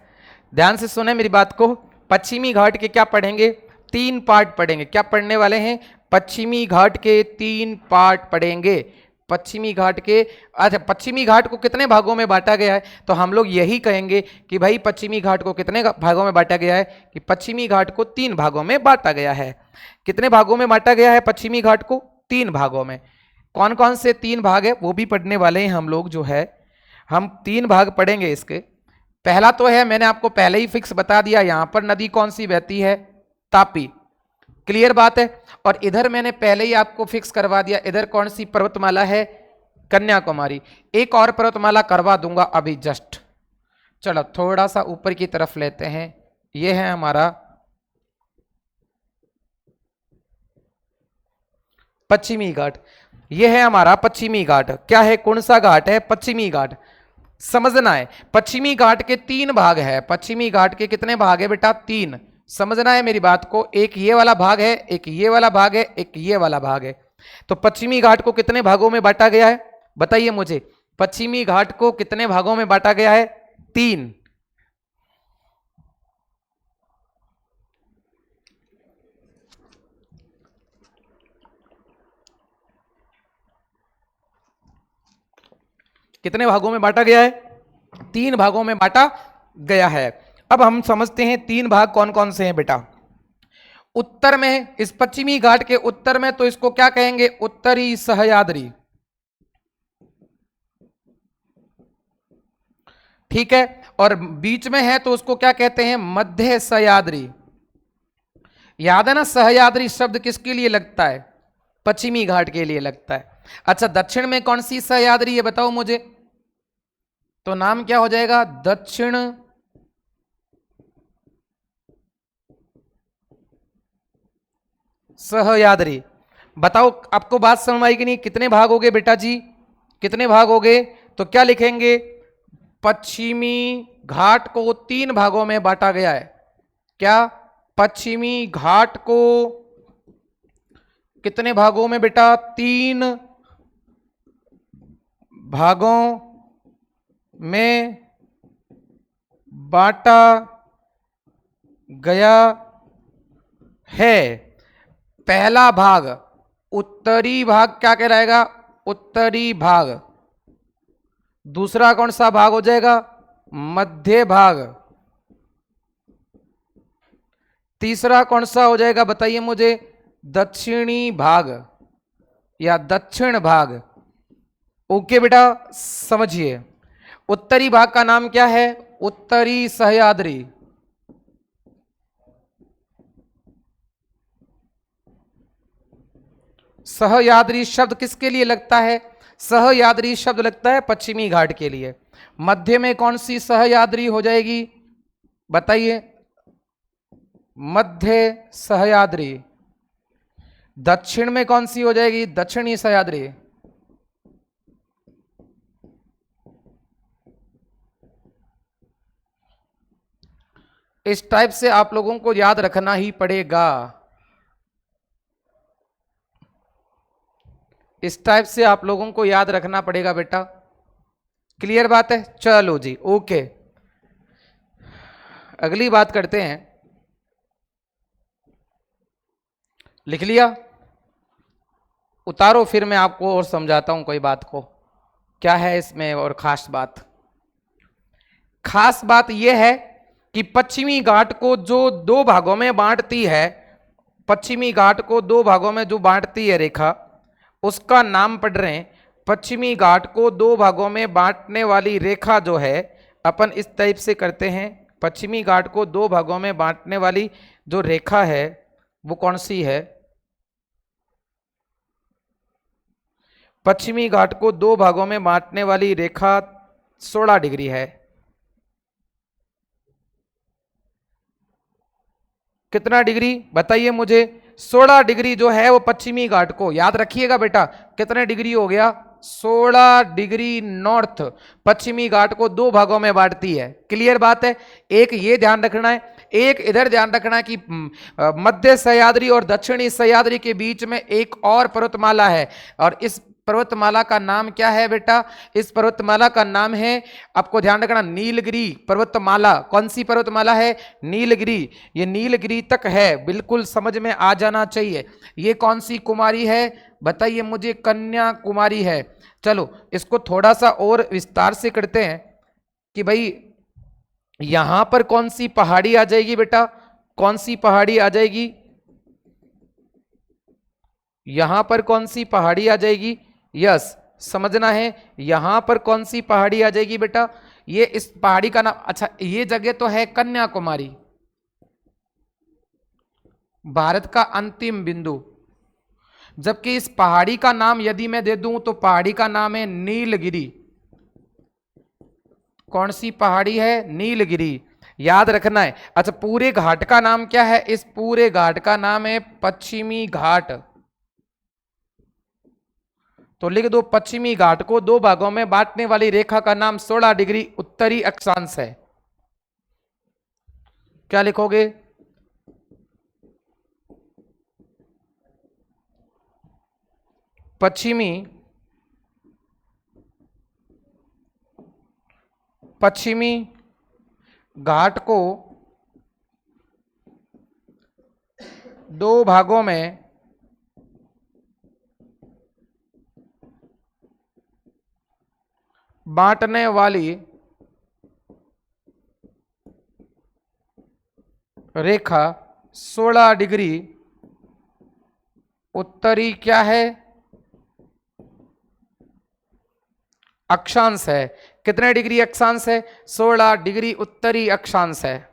ध्यान से सुने मेरी बात को। पश्चिमी घाट के क्या पढ़ेंगे? 3 पार्ट पढ़ेंगे। क्या पढ़ने वाले हैं? पश्चिमी घाट के 3 पार्ट पढ़ेंगे। पश्चिमी घाट के, अच्छा, पश्चिमी घाट को कितने भागों में बांटा गया है? तो हम लोग यही कहेंगे कि भाई पश्चिमी घाट को कितने भागों में बांटा गया है? कि पश्चिमी घाट को 3 भागों में बांटा गया है। कितने भागों में बांटा गया है पश्चिमी घाट को? 3 भागों में। कौन कौन से 3 भाग है वो भी पढ़ने वाले हैं हम लोग। जो है हम 3 भाग पढ़ेंगे इसके। पहला तो है, मैंने आपको पहले ही फिक्स बता दिया, यहां पर नदी कौन सी बहती है? तापी। क्लियर बात है। और इधर मैंने पहले ही आपको फिक्स करवा दिया, इधर कौन सी पर्वतमाला है? कन्याकुमारी। एक और पर्वतमाला करवा दूंगा अभी जस्ट। चलो थोड़ा सा ऊपर की तरफ लेते हैं। यह है हमारा पश्चिमी घाट। यह है हमारा पश्चिमी घाट। क्या है? कौन सा घाट है? पश्चिमी घाट। समझना है, पश्चिमी घाट के 3 भाग है। पश्चिमी घाट के कितने भाग है बेटा? 3। समझना है मेरी बात को। एक ये वाला भाग है, एक ये वाला भाग है, एक ये वाला भाग है। तो पश्चिमी घाट को कितने भागों में बांटा गया है? बताइए मुझे। पश्चिमी घाट को कितने भागों में बांटा गया है? 3। कितने भागों में बांटा गया है? 3 भागों में बांटा गया है। अब हम समझते हैं 3 भाग कौन कौन से हैं बेटा। उत्तर में, इस पश्चिमी घाट के उत्तर में, तो इसको क्या कहेंगे? उत्तरी सह्याद्री। ठीक है। और बीच में है तो उसको क्या कहते हैं? मध्य सह्याद्री। याद है ना, सह्याद्री शब्द किसके लिए लगता है? पश्चिमी घाट के लिए लगता है। अच्छा, दक्षिण में कौन सी सह्याद्री है बताओ मुझे? तो नाम क्या हो जाएगा? दक्षिण सह्याद्री। बताओ आपको बात समझ आई कि नहीं? कितने भाग हो गए बेटा जी? कितने भाग हो गए? तो क्या लिखेंगे? पश्चिमी घाट को 3 भागों में बांटा गया है। क्या? पश्चिमी घाट को कितने भागों में बेटा? 3 भागों में बांटा गया है। पहला भाग, उत्तरी भाग क्या कहलाएगा? उत्तरी भाग। दूसरा कौन सा भाग हो जाएगा? मध्य भाग। तीसरा कौन सा हो जाएगा बताइए मुझे? दक्षिणी भाग या दक्षिण भाग। ओके बेटा, समझिए। उत्तरी भाग का नाम क्या है? उत्तरी सह्याद्री। सह्याद्री शब्द किसके लिए लगता है? सह्याद्री शब्द लगता है पश्चिमी घाट के लिए। मध्य में कौन सी सह्याद्री हो जाएगी बताइए? मध्य सह्याद्री। दक्षिण में कौन सी हो जाएगी? दक्षिणी सह्याद्री। इस टाइप से आप लोगों को याद रखना ही पड़ेगा। इस टाइप से आप लोगों को याद रखना पड़ेगा बेटा। क्लियर बात है? चलो जी, ओके। अगली बात करते हैं। लिख लिया? उतारो, फिर मैं आपको और समझाता हूं कोई बात को। क्या है इसमें और खास बात? खास बात यह है कि पश्चिमी घाट को जो 2 भागों में बांटती है, पश्चिमी घाट को 2 भागों में जो बांटती है रेखा, उसका नाम पढ़ रहे हैं। पश्चिमी घाट को 2 भागों में बांटने वाली रेखा जो है, अपन इस टाइप से करते हैं। पश्चिमी घाट को 2 भागों में बांटने वाली जो रेखा है वो कौन सी है? पश्चिमी घाट को दो भागों में बांटने वाली रेखा 16 डिग्री है। कितना डिग्री बताइए मुझे? 16 डिग्री जो है वो पश्चिमी घाट को, याद रखिएगा बेटा, कितने डिग्री हो गया? 16 डिग्री नॉर्थ पश्चिमी घाट को दो भागों में बांटती है। क्लियर बात है? एक ये ध्यान रखना है, एक इधर ध्यान रखना है कि मध्य सह्याद्री और दक्षिणी सह्याद्री के बीच में एक और पर्वतमाला है, और इस पर्वतमाला का नाम क्या है बेटा? इस पर्वतमाला का नाम है, आपको ध्यान रखना, नीलगिरी पर्वतमाला। कौन सी पर्वतमाला है? नीलगिरी। ये नीलगिरी तक है, बिल्कुल समझ में आ जाना चाहिए। ये कौन सी कुमारी है बताइए मुझे? कन्याकुमारी है। चलो इसको थोड़ा सा और विस्तार से करते हैं कि भाई यहां पर कौन सी पहाड़ी आ जाएगी बेटा? कौन सी पहाड़ी आ जाएगी? यहां पर कौन सी पहाड़ी आ जाएगी? यस, समझना है, यहां पर कौन सी पहाड़ी आ जाएगी बेटा? ये इस पहाड़ी का नाम, अच्छा ये जगह तो है कन्याकुमारी, भारत का अंतिम बिंदु। जबकि इस पहाड़ी का नाम यदि मैं दे दूं तो पहाड़ी का नाम है नीलगिरी। कौन सी पहाड़ी है? नीलगिरी, याद रखना है। अच्छा पूरे घाट का नाम क्या है? इस पूरे घाट का नाम है पश्चिमी घाट। तो लिख दो, पश्चिमी घाट को दो भागों में बांटने वाली रेखा का नाम 16 डिग्री उत्तरी अक्षांश है। क्या लिखोगे? पश्चिमी घाट को दो भागों में बांटने वाली रेखा 16 डिग्री उत्तरी क्या है? अक्षांश है। कितने डिग्री अक्षांश है? 16 डिग्री उत्तरी अक्षांश है।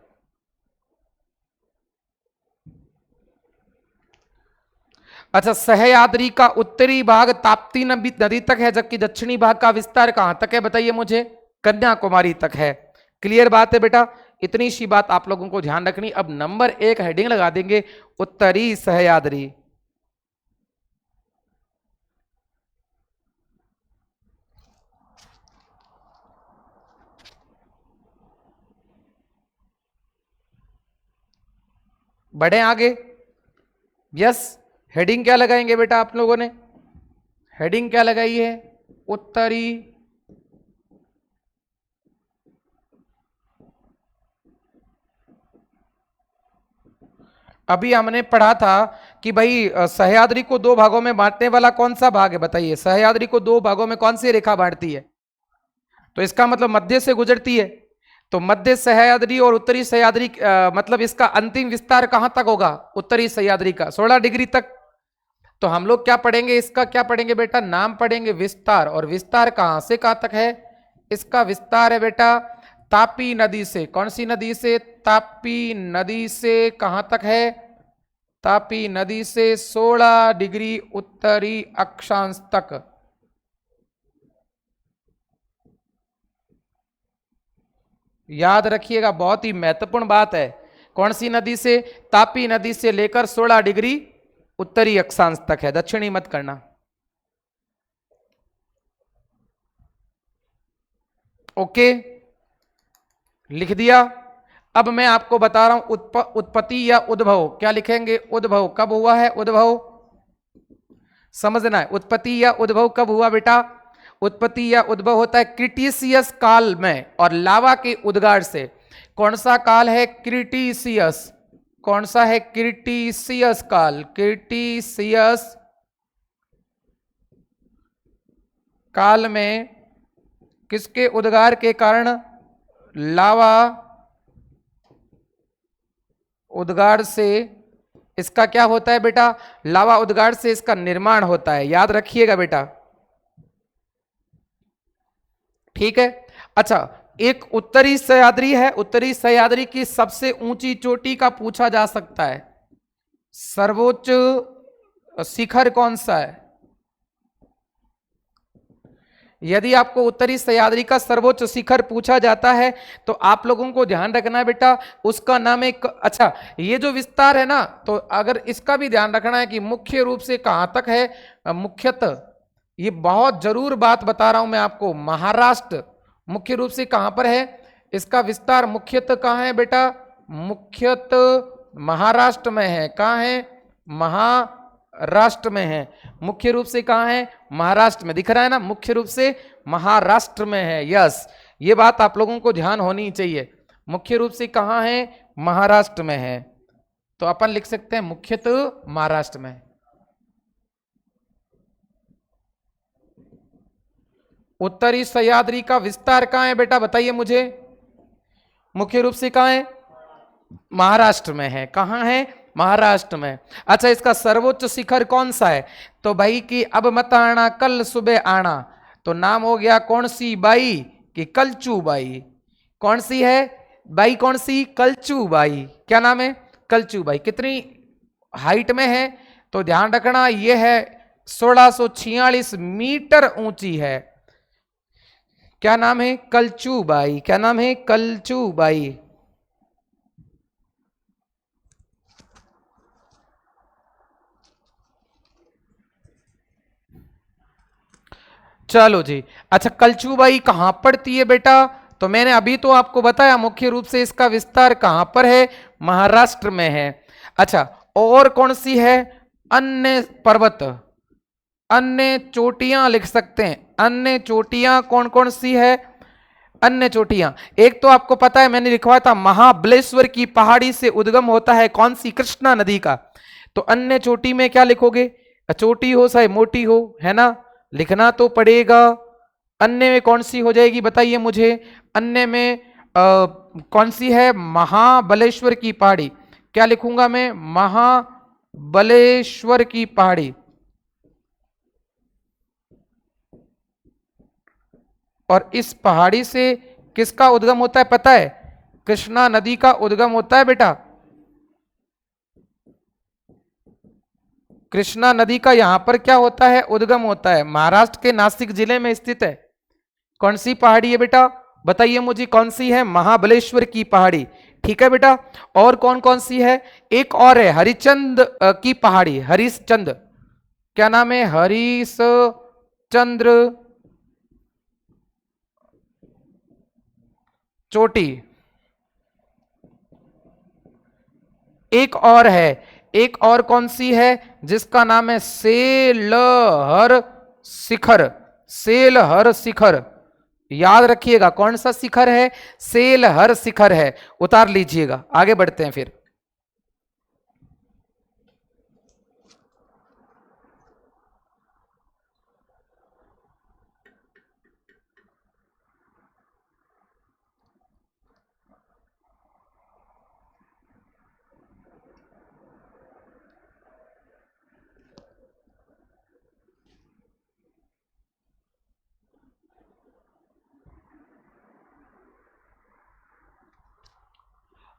अच्छा सह्याद्री का उत्तरी भाग ताप्ती नदी तक है, जबकि दक्षिणी भाग का विस्तार कहां तक है बताइए मुझे? कन्याकुमारी तक है। क्लियर बात है बेटा? इतनी सी बात आप लोगों को ध्यान रखनी। अब नंबर 1 हेडिंग लगा देंगे, उत्तरी सह्याद्री। बढ़े आगे? यस, हेडिंग क्या लगाएंगे बेटा आप लोगों ने? हेडिंग क्या लगाई है? उत्तरी अभी हमने पढ़ा था कि भाई सह्याद्री को दो भागों में बांटने वाला कौन सा भाग है बताइए? सह्याद्री को दो भागों में कौन सी रेखा बांटती है? तो इसका मतलब मध्य से गुजरती है। तो मध्य सह्याद्री और उत्तरी सह्याद्री मतलब इसका अंतिम विस्तार कहां तक होगा? उत्तरी सह्याद्री का 16 डिग्री तक। तो हम लोग क्या पढ़ेंगे? इसका क्या पढ़ेंगे बेटा? नाम पढ़ेंगे विस्तार। और विस्तार कहां से कहां तक है? इसका विस्तार है बेटा तापी नदी से। कौन सी नदी से? तापी नदी से कहां तक है? तापी नदी से 16 डिग्री उत्तरी अक्षांश तक। याद रखिएगा, बहुत ही महत्वपूर्ण बात है। कौन सी नदी से? तापी नदी से लेकर 16 डिग्री उत्तरी अक्षांश तक है, दक्षिणी मत करना। ओके, लिख दिया। अब मैं आपको बता रहा हूं उत्पत्ति या उद्भव। क्या लिखेंगे? उद्भव कब हुआ है? उद्भव समझना है। उत्पत्ति या उद्भव कब हुआ बेटा? उत्पत्ति या उद्भव होता है क्रिटिशियस काल में और लावा के उद्गार से। कौन सा काल है? क्रिटिशियस। कौन सा है? क्रिटिशियस काल। क्रिटिशियस काल में किसके उद्गार के कारण? लावा उद्गार से इसका क्या होता है बेटा? लावा उद्गार से इसका निर्माण होता है। याद रखिएगा बेटा, ठीक है। अच्छा, एक उत्तरी सह्याद्री है। उत्तरी सह्याद्री की सबसे ऊंची चोटी का पूछा जा सकता है, सर्वोच्च शिखर कौन सा है? यदि आपको उत्तरी सह्याद्री का सर्वोच्च शिखर पूछा जाता है तो आप लोगों को ध्यान रखना है बेटा, उसका नाम एक, अच्छा ये जो विस्तार है ना, तो अगर इसका भी ध्यान रखना है कि मुख्य रूप से कहां तक है, मुख्यतः ये बहुत जरूर बात बता रहा हूं मैं आपको, महाराष्ट्र मुख्य रूप से कहां पर है, इसका विस्तार मुख्यतः कहां है बेटा, मुख्यतः महाराष्ट्र में है। कहां है, महाराष्ट्र में है। मुख्य रूप से कहां है, महाराष्ट्र में, दिख रहा है ना, मुख्य रूप से महाराष्ट्र में है। यस, ये बात आप लोगों को ध्यान होनी चाहिए, मुख्य रूप से कहां है, महाराष्ट्र में है। तो अपन लिख सकते हैं मुख्यतः महाराष्ट्र में। उत्तरी सह्याद्री का विस्तार कहां है बेटा, बताइए मुझे, मुख्य रूप से कहां है, महाराष्ट्र में है। कहां है, महाराष्ट्र में। अच्छा, इसका सर्वोच्च शिखर कौन सा है, तो भाई कि अब मत आना कल सुबह आना, तो नाम हो गया कौन सी बाई, कि कलचू बाई। कौन सी है बाई, कौन सी, कलचू बाई। क्या नाम है, कलचू बाई। कितनी हाइट में है, तो ध्यान रखना ये है 1646 मीटर ऊंची है। क्या नाम है, कलचू बाई। क्या नाम है, कलचू बाई। चलो जी। अच्छा, कलचूबाई कहां पड़ती है बेटा, तो मैंने अभी तो आपको बताया मुख्य रूप से इसका विस्तार कहां पर है, महाराष्ट्र में है। अच्छा, और कौन सी है, अन्य पर्वत, अन्य चोटियां लिख सकते हैं। अन्य चोटियां कौन कौन सी है, अन्य चोटियां, एक तो आपको पता है मैंने लिखवाया था, महाबलेश्वर की पहाड़ी से उद्गम होता है कौन सी, कृष्णा नदी का। तो अन्य चोटी में क्या लिखोगे, चोटी हो चाहे मोटी हो, है ना, लिखना तो पड़ेगा। अन्य में कौन सी हो जाएगी बताइए मुझे, अन्य में कौन सी है, महाबलेश्वर की पहाड़ी। क्या लिखूंगा मैं, महाबलेश्वर की पहाड़ी। और इस पहाड़ी से किसका उद्गम होता है पता है, कृष्णा नदी का उद्गम होता है बेटा। कृष्णा नदी का यहां पर क्या होता है, उद्गम होता है, महाराष्ट्र के नासिक जिले में स्थित है। कौन सी पहाड़ी है बेटा, बताइए मुझे कौन सी है, महाबलेश्वर की पहाड़ी। ठीक है बेटा, और कौन कौन सी है, एक और है हरिश्चंद्र की पहाड़ी, हरिश्चंद्र। क्या नाम है, हरिश्चंद्र चोटी। एक और है, एक और कौन सी है, जिसका नाम है सेलहर शिखर। सेलहर शिखर, याद रखिएगा कौन सा शिखर है, सेलहर शिखर है, उतार लीजिएगा। आगे बढ़ते हैं फिर।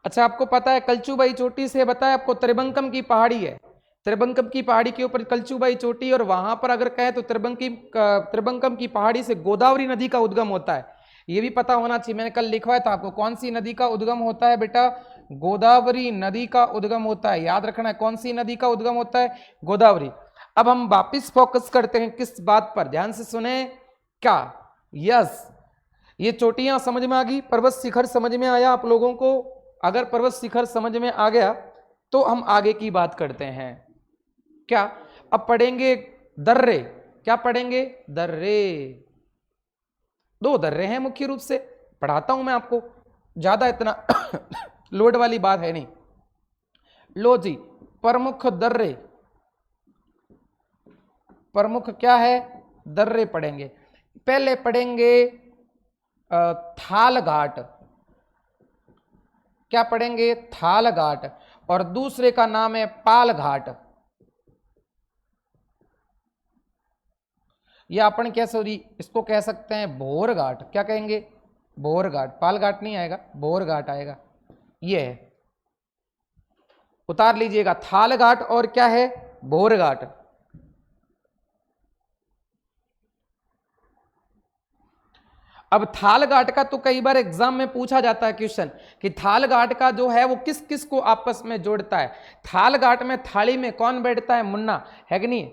अच्छा, आपको पता है कलचूबाई चोटी से बताया आपको त्रिबंकम की पहाड़ी है, त्रिबंकम की पहाड़ी के ऊपर कलचूबाई चोटी, और वहां पर अगर कहें तो त्रिबंकम की पहाड़ी से गोदावरी नदी का उद्गम होता है। ये भी पता होना चाहिए, मैंने कल लिखवाया था आपको, कौन सी नदी का उद्गम होता है बेटा, गोदावरी नदी का उद्गम होता है। याद रखना है कौन सी नदी का उद्गम होता है, गोदावरी। अब हम वापिस फोकस करते हैं किस बात पर, ध्यान से सुने क्या, यस, ये चोटियां समझ में आ गई, पर्वत शिखर समझ में आया आप लोगों को। अगर पर्वत शिखर समझ में आ गया तो हम आगे की बात करते हैं। क्या, अब पढ़ेंगे दर्रे। क्या पढ़ेंगे, दर्रे। दो दर्रे हैं मुख्य रूप से, पढ़ाता हूं मैं आपको, ज्यादा इतना लोड वाली बात है नहीं। लो जी, प्रमुख दर्रे, प्रमुख क्या है, दर्रे पढ़ेंगे। पहले पढ़ेंगे थाल घाट। क्या पढ़ेंगे, थाल घाट, और दूसरे का नाम है पाल घाट। या अपन क्या, सॉरी, इसको कह सकते हैं भोर घाट। क्या कहेंगे, भोर घाट, पाल घाट नहीं आएगा, भोर घाट आएगा। ये है, उतार लीजिएगा, थाल घाट और क्या है, भोर घाट। अब थाल घाट का तो कई बार एग्जाम में पूछा जाता है क्वेश्चन कि थाल घाट का जो है वो किस किस को आपस में जोड़ता है। थाल घाट में थाली में कौन बैठता है? मुन्ना, है कि नहीं?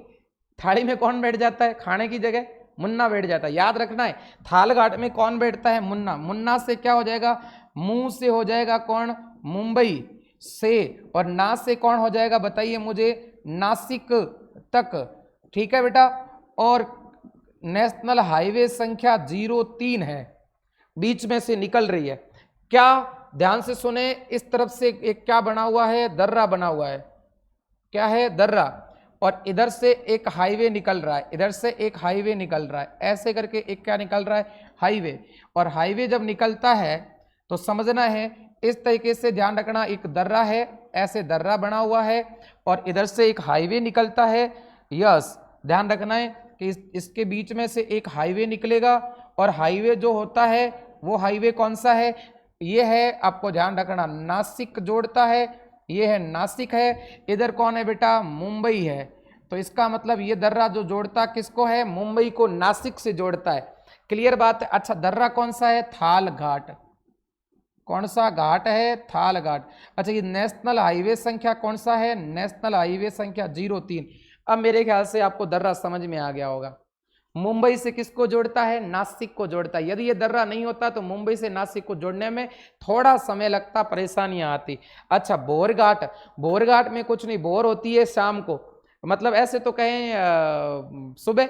थाली में कौन बैठ जाता है? खाने की जगह मुन्ना बैठ जाता है, याद रखना है। थाल घाट में कौन बैठता है? मुन्ना। मुन्ना से क्या हो जाएगा? मुंह से हो जाएगा कौन? मुंबई से। और ना से कौन हो जाएगा बताइए मुझे? नासिक तक। ठीक है बेटा। और नेशनल हाईवे संख्या 03 है, बीच में से निकल रही है। क्या, ध्यान से सुने, इस तरफ से एक क्या बना हुआ है? दर्रा बना हुआ है। क्या है? दर्रा। और इधर से एक हाईवे निकल रहा है, इधर से एक हाईवे निकल रहा है, ऐसे करके एक क्या निकल रहा है? हाईवे। और हाईवे जब निकलता है तो समझना है इस तरीके से, ध्यान रखना, एक दर्रा है, ऐसे दर्रा बना हुआ है और इधर से एक हाईवे निकलता है। यस, ध्यान रखना है कि इसके बीच में से एक हाईवे निकलेगा। और हाईवे जो होता है वो हाईवे कौन सा है? ये है, आपको ध्यान रखना, नासिक जोड़ता है। ये है नासिक है। इधर कौन है बेटा? मुंबई है। तो इसका मतलब ये दर्रा जो जोड़ता किसको है? मुंबई को नासिक से जोड़ता है। क्लियर बात है? अच्छा, दर्रा कौन सा है? थाल घाट। कौन सा घाट है? थाल घाट। अच्छा, ये नेशनल हाईवे संख्या कौन सा है? नेशनल हाईवे संख्या 03। अब मेरे ख्याल से आपको दर्रा समझ में आ गया होगा। मुंबई से किसको जोड़ता है? नासिक को जोड़ता है। यदि ये दर्रा नहीं होता तो मुंबई से नासिक को जोड़ने में थोड़ा समय लगता, परेशानियां आती। अच्छा, बोरघाट। बोरघाट में कुछ नहीं, बोर होती है शाम को, मतलब ऐसे तो कहें सुबह,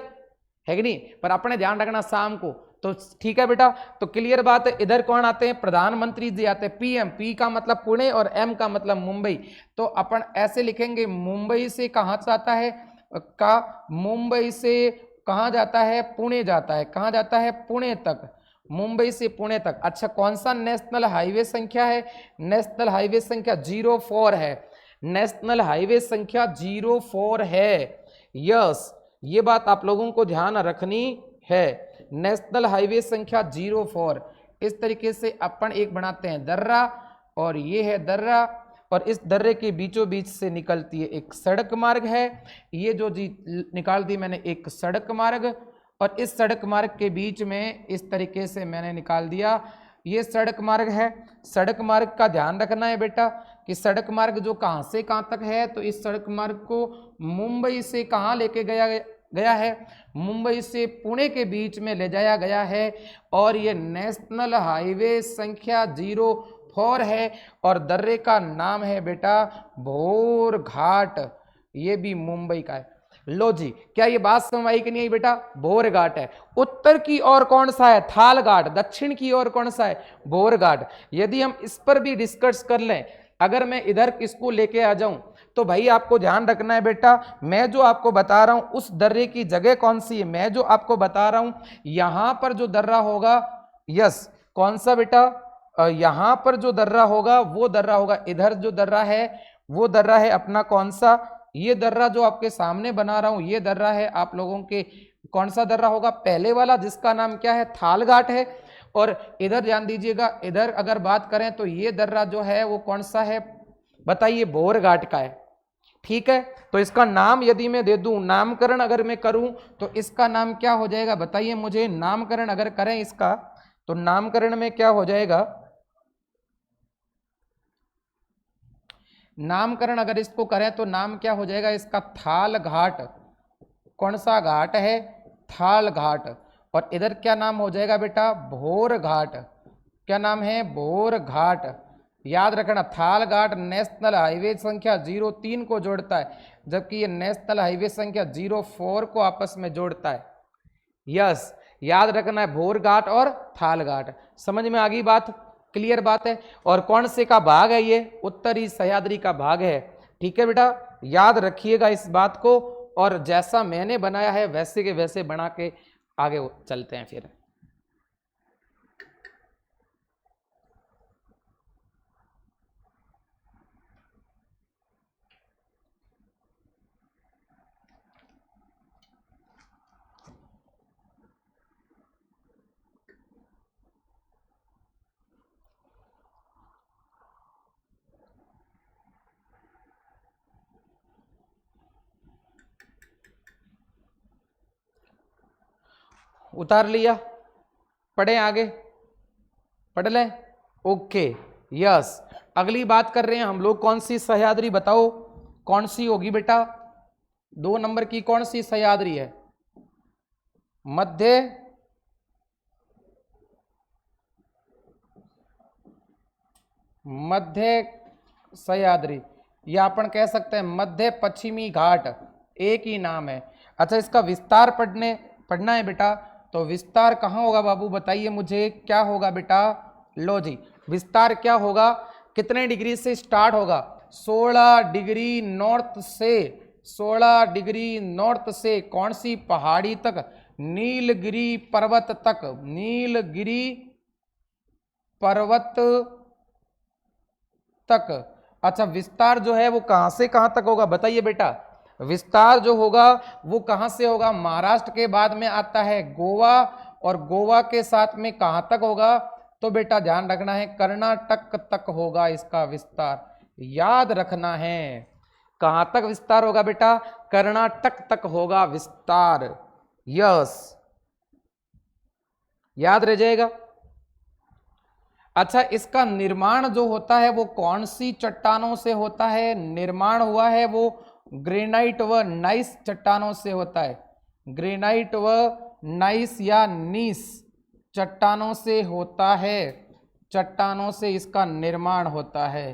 है कि नहीं, पर अपने ध्यान रखना शाम को। तो ठीक है बेटा। तो क्लियर बात है। इधर कौन आते हैं? प्रधानमंत्री जी आते हैं। पीएम, पी का मतलब पुणे और एम का मतलब मुंबई। तो अपन ऐसे लिखेंगे, मुंबई से कहां जाता है? का मुंबई से कहां जाता है? पुणे जाता है। कहां जाता है? पुणे तक। मुंबई से पुणे तक। अच्छा, कौन सा नेशनल हाईवे संख्या है? नेशनल हाईवे संख्या 04 है। नेशनल हाईवे संख्या 04 है। यस, ये बात आप लोगों को ध्यान रखनी है। नेशनल हाईवे संख्या 04। इस तरीके से अपन एक बनाते हैं दर्रा, और ये है दर्रा, और इस दर्रे के बीचों बीच से निकलती है एक सड़क मार्ग है। ये जो जी निकाल दी मैंने एक सड़क मार्ग, और इस सड़क मार्ग के बीच में इस तरीके से मैंने निकाल दिया, ये सड़क मार्ग है। सड़क मार्ग का ध्यान रखना है बेटा कि सड़क मार्ग जो कहाँ से कहाँ तक है, तो इस सड़क मार्ग को मुंबई से कहाँ लेके गया है? मुंबई से पुणे के बीच में ले जाया गया है। और ये नेशनल हाईवे संख्या 04 है। और दर्रे का नाम है बेटा भोर घाट। ये भी मुंबई का है। लो जी, क्या ये बात समझ आई कि नहीं आई बेटा? भोर घाट है। उत्तर की ओर कौन सा है? थाल घाट। दक्षिण की ओर कौन सा है? भोर घाट। यदि हम इस पर भी डिस्कस कर लें, अगर मैं इधर इसको लेके आ जाऊं, तो भाई आपको ध्यान रखना है बेटा, मैं जो आपको बता रहा हूं उस दर्रे की जगह कौन सी है? मैं जो आपको बता रहा हूं, यहां पर जो दर्रा होगा, यस, कौन सा बेटा? यहां पर जो दर्रा होगा वो दर्रा होगा, इधर जो दर्रा है वो दर्रा है अपना कौन सा? ये दर्रा जो आपके सामने बना रहा हूं, ये दर्रा है आप लोगों के, कौन सा दर्रा होगा? पहले वाला, जिसका नाम क्या है? थाल घाट है। और इधर ध्यान दीजिएगा, इधर अगर बात करें तो ये दर्रा जो है वो कौन सा है बताइए? भोर घाट का है। ठीक है, तो इसका नाम यदि मैं दे दूं, नामकरण अगर मैं करूं, तो इसका नाम क्या हो जाएगा बताइए मुझे? नामकरण अगर करें इसका, तो नामकरण में क्या हो जाएगा? नामकरण अगर इसको करें तो नाम क्या हो जाएगा इसका? थाल घाट। कौन सा घाट है? थाल घाट। और इधर क्या नाम हो जाएगा बेटा? भोर घाट। क्या नाम है? भोर घाट। याद रखना, थाल घाट नेशनल हाईवे संख्या 03 को जोड़ता है, जबकि ये नेशनल हाईवे संख्या 04 को आपस में जोड़ता है। यस, याद रखना है, भोर घाट और थाल घाट। समझ में आ गई बात? क्लियर बात है। और कौन से का भाग है ये? उत्तरी सह्याद्री का भाग है। ठीक है बेटा, याद रखिएगा इस बात को। और जैसा मैंने बनाया है वैसे के वैसे बना के आगे चलते हैं फिर। उतार लिया? पढ़े आगे, पढ़ लें, ओके यस। अगली बात कर रहे हैं हम लोग, कौन सी सह्याद्री बताओ, कौन सी होगी बेटा, 2 नंबर की कौन सी सह्याद्री है, मध्य सह्याद्री, या अपन कह सकते हैं मध्य पश्चिमी घाट, एक ही नाम है। अच्छा, इसका विस्तार पढ़ना है बेटा, तो विस्तार कहाँ होगा बाबू बताइए मुझे, क्या होगा बेटा, लो जी, विस्तार क्या होगा, कितने डिग्री से स्टार्ट होगा, 16 डिग्री नॉर्थ से, 16 डिग्री नॉर्थ से कौन सी पहाड़ी तक, नीलगिरी पर्वत तक, नीलगिरी पर्वत तक। अच्छा, विस्तार जो है वो कहां से कहां तक होगा बताइए बेटा, विस्तार जो होगा वो कहां से होगा, महाराष्ट्र के बाद में आता है गोवा, और गोवा के साथ में कहां तक होगा, तो बेटा ध्यान रखना है कर्नाटक तक होगा इसका विस्तार, याद रखना है, कहां तक विस्तार होगा बेटा, कर्नाटक तक होगा विस्तार, यस, याद रह जाएगा। अच्छा, इसका निर्माण जो होता है वो कौन सी चट्टानों से होता है, निर्माण हुआ है वो ग्रेनाइट व नाइस चट्टानों से होता है, ग्रेनाइट व नाइस या नीस चट्टानों से होता है, चट्टानों से इसका निर्माण होता है,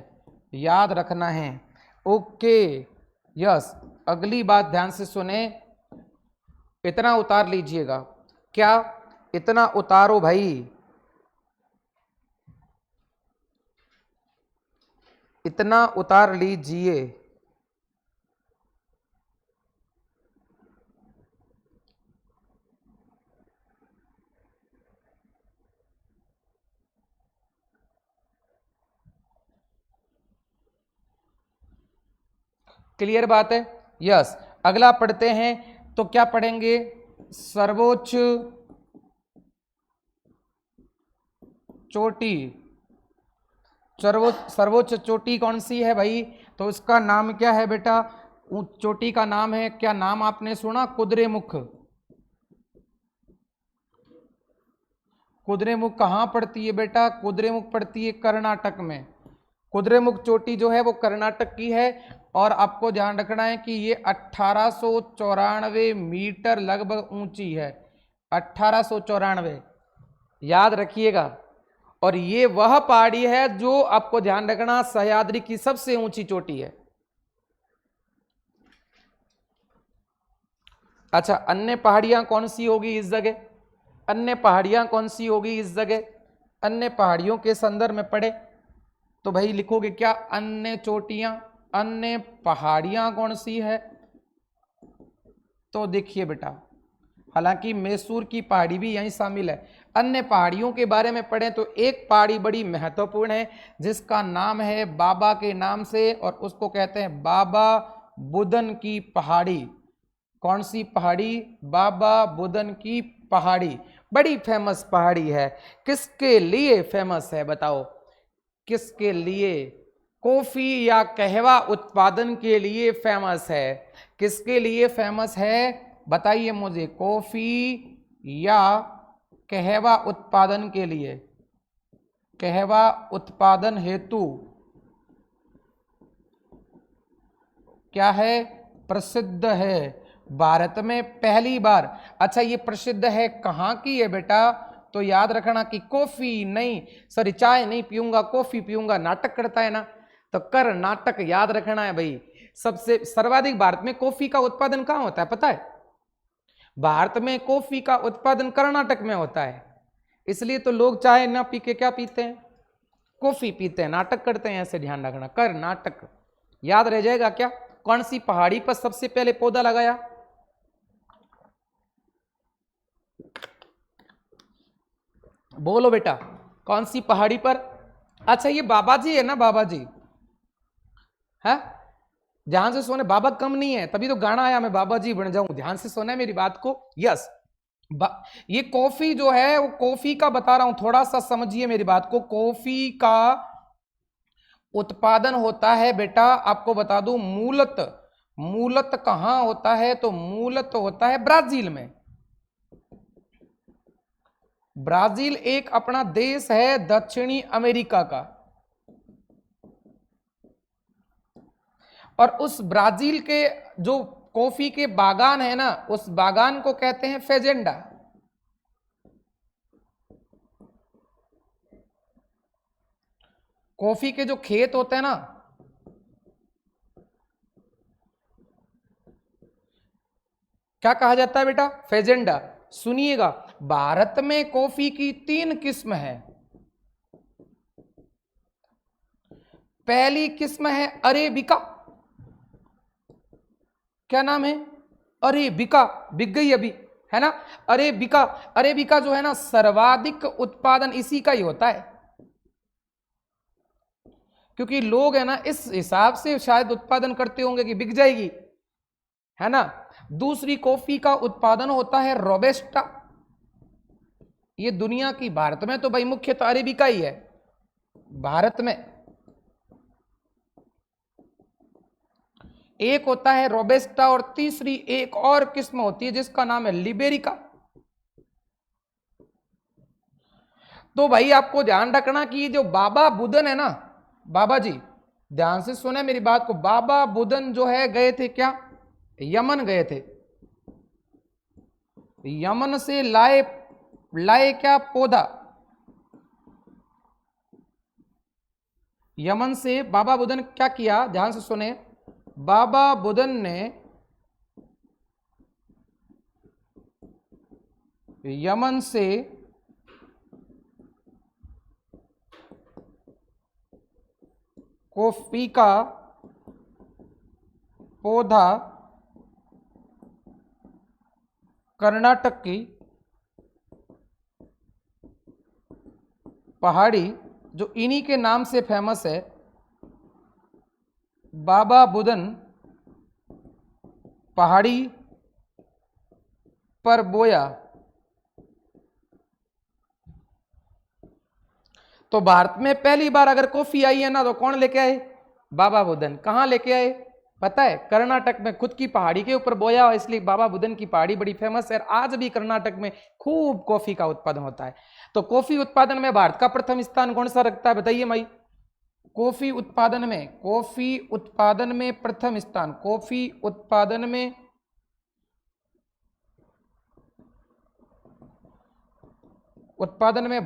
याद रखना है, ओके यस। अगली बात ध्यान से सुने, इतना उतार लीजिएगा, क्या इतना उतारो भाई, इतना उतार लीजिए, क्लियर बात है, यस। अगला पढ़ते हैं, तो क्या पढ़ेंगे, सर्वोच्च चोटी, सर्वोच्च चोटी कौन सी है भाई, तो उसका नाम क्या है बेटा, चोटी का नाम है, क्या नाम आपने सुना, कुद्रेमुख, कुद्रेमुख कहाँ पड़ती है बेटा, कुद्रेमुख पड़ती है कर्नाटक में, कुद्रेमुख चोटी जो है वो कर्नाटक की है, और आपको ध्यान रखना है कि ये 1894 मीटर लगभग ऊंची है, 1894, याद रखिएगा। और ये वह पहाड़ी है जो आपको ध्यान रखना सह्याद्री की सबसे ऊंची चोटी है। अच्छा, अन्य पहाड़ियां कौन सी होगी इस जगह, अन्य पहाड़ियां कौन सी होगी इस जगह, अन्य पहाड़ियों के संदर्भ में पढ़े तो भाई लिखोगे क्या, अन्य चोटियां, अन्य पहाड़ियां कौन सी है, तो देखिए बेटा, हालांकि मैसूर की पहाड़ी भी यहीं शामिल है, अन्य पहाड़ियों के बारे में पढ़ें तो एक पहाड़ी बड़ी महत्वपूर्ण है जिसका नाम है बाबा के नाम से, और उसको कहते हैं बाबा बुदन की पहाड़ी, कौन सी पहाड़ी, बाबा बुदन की पहाड़ी, बड़ी फेमस पहाड़ी है, किसके लिए फेमस है बताओ, किसके लिए, कॉफी या कहवा उत्पादन के लिए फेमस है, किसके लिए फेमस है बताइए मुझे, कॉफी या कहवा उत्पादन के लिए, कहवा उत्पादन हेतु क्या है, प्रसिद्ध है, भारत में पहली बार। अच्छा, ये प्रसिद्ध है कहाँ की है बेटा, तो याद रखना कि कॉफी नहीं, सॉरी चाय नहीं पीऊंगा कॉफी पीऊंगा, नाटक करता है ना, तो कर्नाटक याद रखना है भाई, सबसे सर्वाधिक भारत में कॉफी का उत्पादन कहाँ होता है पता है, भारत में कॉफी का उत्पादन कर्नाटक में होता है, इसलिए तो लोग चाय ना पी के क्या पीते हैं, कॉफी पीते हैं, नाटक करते हैं, ऐसे ध्यान रखना, कर्नाटक याद रह जाएगा क्या। कौन सी पहाड़ी पर सबसे पहले पौधा लगाया, बोलो बेटा, कौन सी पहाड़ी पर, अच्छा ये बाबा जी है ना, बाबा जी है, ध्यान से सोने, बाबा कम नहीं है, तभी तो गाना आया मैं बाबा जी बन जाऊं, ध्यान से सोना है मेरी बात को, यस। ये कॉफी जो है वो कॉफी का बता रहा हूं, थोड़ा सा समझिए मेरी बात को, कॉफी का उत्पादन होता है बेटा, आपको बता दूं मूलत, मूलत कहां होता है, तो मूलत होता है ब्राजील में, ब्राजील एक अपना देश है दक्षिणी अमेरिका का, और उस ब्राजील के जो कॉफी के बागान है ना, उस बागान को कहते हैं फेजेंडा। कॉफी के जो खेत होते हैं ना, क्या कहा जाता है बेटा? फेजेंडा। सुनिएगा, भारत में कॉफी की 3 किस्म है। पहली किस्म है अरेबिका। क्या नाम है? अरेबिका। बिक गई अभी, है ना? अरेबिका। अरेबिका जो है ना, सर्वाधिक उत्पादन इसी का ही होता है, क्योंकि लोग है ना इस हिसाब से शायद उत्पादन करते होंगे कि बिक जाएगी, है ना? दूसरी कॉफी का उत्पादन होता है रोबेस्टा। ये दुनिया की, भारत में तो भाई मुख्यतः अरेबिका ही है भारत में। एक होता है रोबेस्टा, और तीसरी एक और किस्म होती है जिसका नाम है लिबेरिका। तो भाई आपको ध्यान रखना कि जो बाबा बुदन है ना, बाबा जी ध्यान से सुने मेरी बात को, बाबा बुदन जो है गए थे क्या? यमन गए थे। यमन से लाए लाए क्या? पौधा। यमन से बाबा बुदन क्या किया? ध्यान से सुने, बाबा बुदन ने यमन से कॉफी का पौधा कर्नाटक की पहाड़ी, जो इन्हीं के नाम से फेमस है, बाबा बुदन पहाड़ी पर बोया। तो भारत में पहली बार अगर कॉफी आई है ना, तो कौन लेके आए? बाबा बुदन। कहां लेके आए पता है? कर्नाटक में, खुद की पहाड़ी के ऊपर बोया, इसलिए बाबा बुदन की पहाड़ी बड़ी फेमस है। आज भी कर्नाटक में खूब कॉफी का उत्पादन होता है। तो कॉफी उत्पादन में भारत का प्रथम स्थान कौन सा रखता है बताइए भाई? कॉफी उत्पादन में, कॉफी उत्पादन में प्रथम स्थान, कॉफी उत्पादन में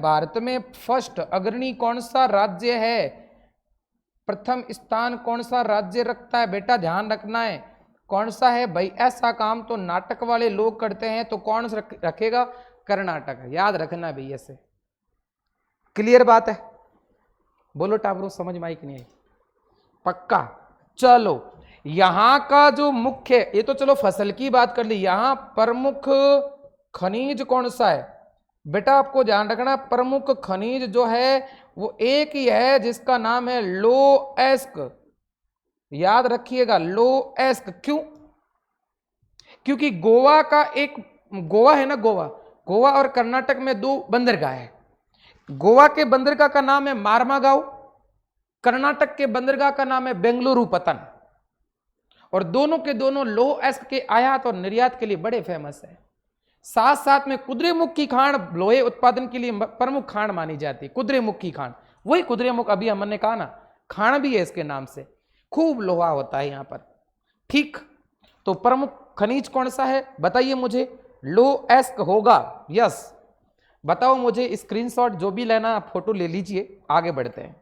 भारत में फर्स्ट अग्रणी कौन सा राज्य है? प्रथम स्थान कौन सा राज्य रखता है बेटा? ध्यान रखना है कौन सा है भाई। ऐसा काम तो नाटक वाले लोग करते हैं, तो कौन रखेगा? कर्नाटक। याद रखना भाई ऐसे। क्लियर बात है? बोलो टाबरो, समझ में आई कि नहीं आई? पक्का। चलो, यहां का जो मुख्य, ये तो चलो फसल की बात कर ली, यहां प्रमुख खनिज कौन सा है बेटा? आपको ध्यान रखना, प्रमुख खनिज जो है वो एक ही है, जिसका नाम है लोएस्क। याद रखिएगा, लोएस्क। क्यों? क्योंकि गोवा का एक, गोवा है ना, गोवा और कर्नाटक में 2 बंदरगाह है। गोवा के बंदरगाह का नाम है मार्मागांव, कर्नाटक के बंदरगाह का नाम है बेंगलुरु पतन, और दोनों के दोनों लोएस्क के आयात और निर्यात के लिए बड़े फेमस है। साथ साथ में कुद्रेमुख की खान लोहे उत्पादन के लिए प्रमुख खान मानी जाती है। कुद्रेमुख की खान, वही कुद्रेमुख अभी हमने कहा ना, खान भी है इसके नाम से। खूब लोहा होता है यहां पर, ठीक? तो प्रमुख खनिज कौन सा है बताइए मुझे? लोएस्क होगा। यस, बताओ मुझे। स्क्रीनशॉट जो भी लेना आप फोटो ले लीजिए, आगे बढ़ते हैं।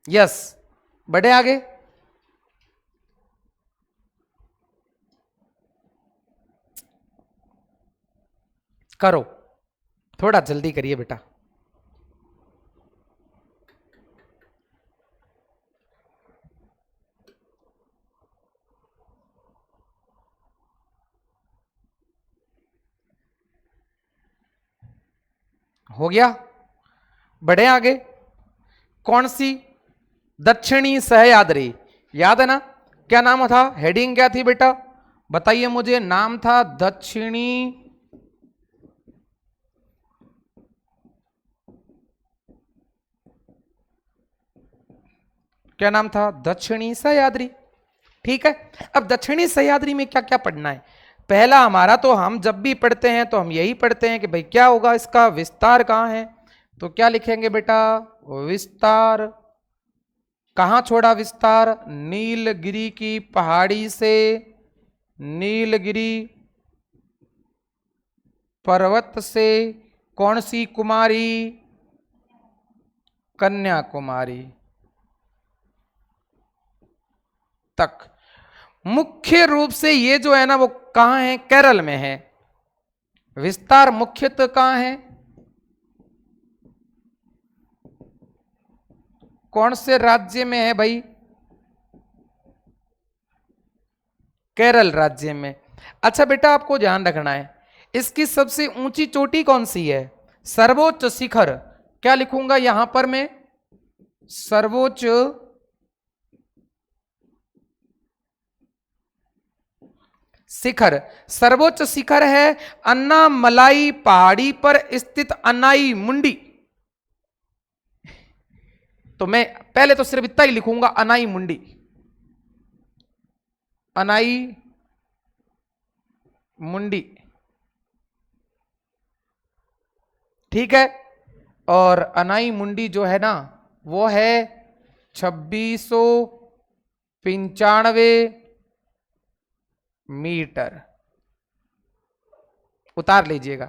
यस, बढ़े आगे। करो, थोड़ा जल्दी करिए बेटा। हो गया। बढ़े आगे। कौन सी? दक्षिणी सह्याद्री। याद है ना? क्या नाम था? हेडिंग क्या थी बेटा? बताइए मुझे। नाम था दक्षिणी क्या नाम था? दक्षिणी सह्याद्री। ठीक है। अब दक्षिणी सह्याद्री में क्या क्या पढ़ना है? पहला हमारा तो हम जब भी पढ़ते हैं तो हम यही पढ़ते हैं कि भाई क्या होगा, इसका विस्तार कहां है। तो क्या लिखेंगे बेटा? विस्तार। कहां छोड़ा विस्तार? नीलगिरी की पहाड़ी से नीलगिरी पर्वत से कौन सी कुमारी? कन्याकुमारी तक। मुख्य रूप से ये जो है ना वो कहां है? केरल में है। विस्तार मुख्यतः कहां है? कौन से राज्य में है भाई? केरल राज्य में। अच्छा बेटा, आपको ध्यान रखना है, इसकी सबसे ऊंची चोटी कौन सी है? सर्वोच्च शिखर। क्या लिखूंगा यहां पर मैं? सर्वोच्च शिखर। सर्वोच्च शिखर है अन्नामलाई पहाड़ी पर स्थित अनाई मुंडी। तो मैं पहले तो सिर्फ इतना ही लिखूंगा, अनाई मुंडी। अनाई मुंडी। ठीक है। और अनाई मुंडी जो है ना वो है 2695 मीटर। उतार लीजिएगा।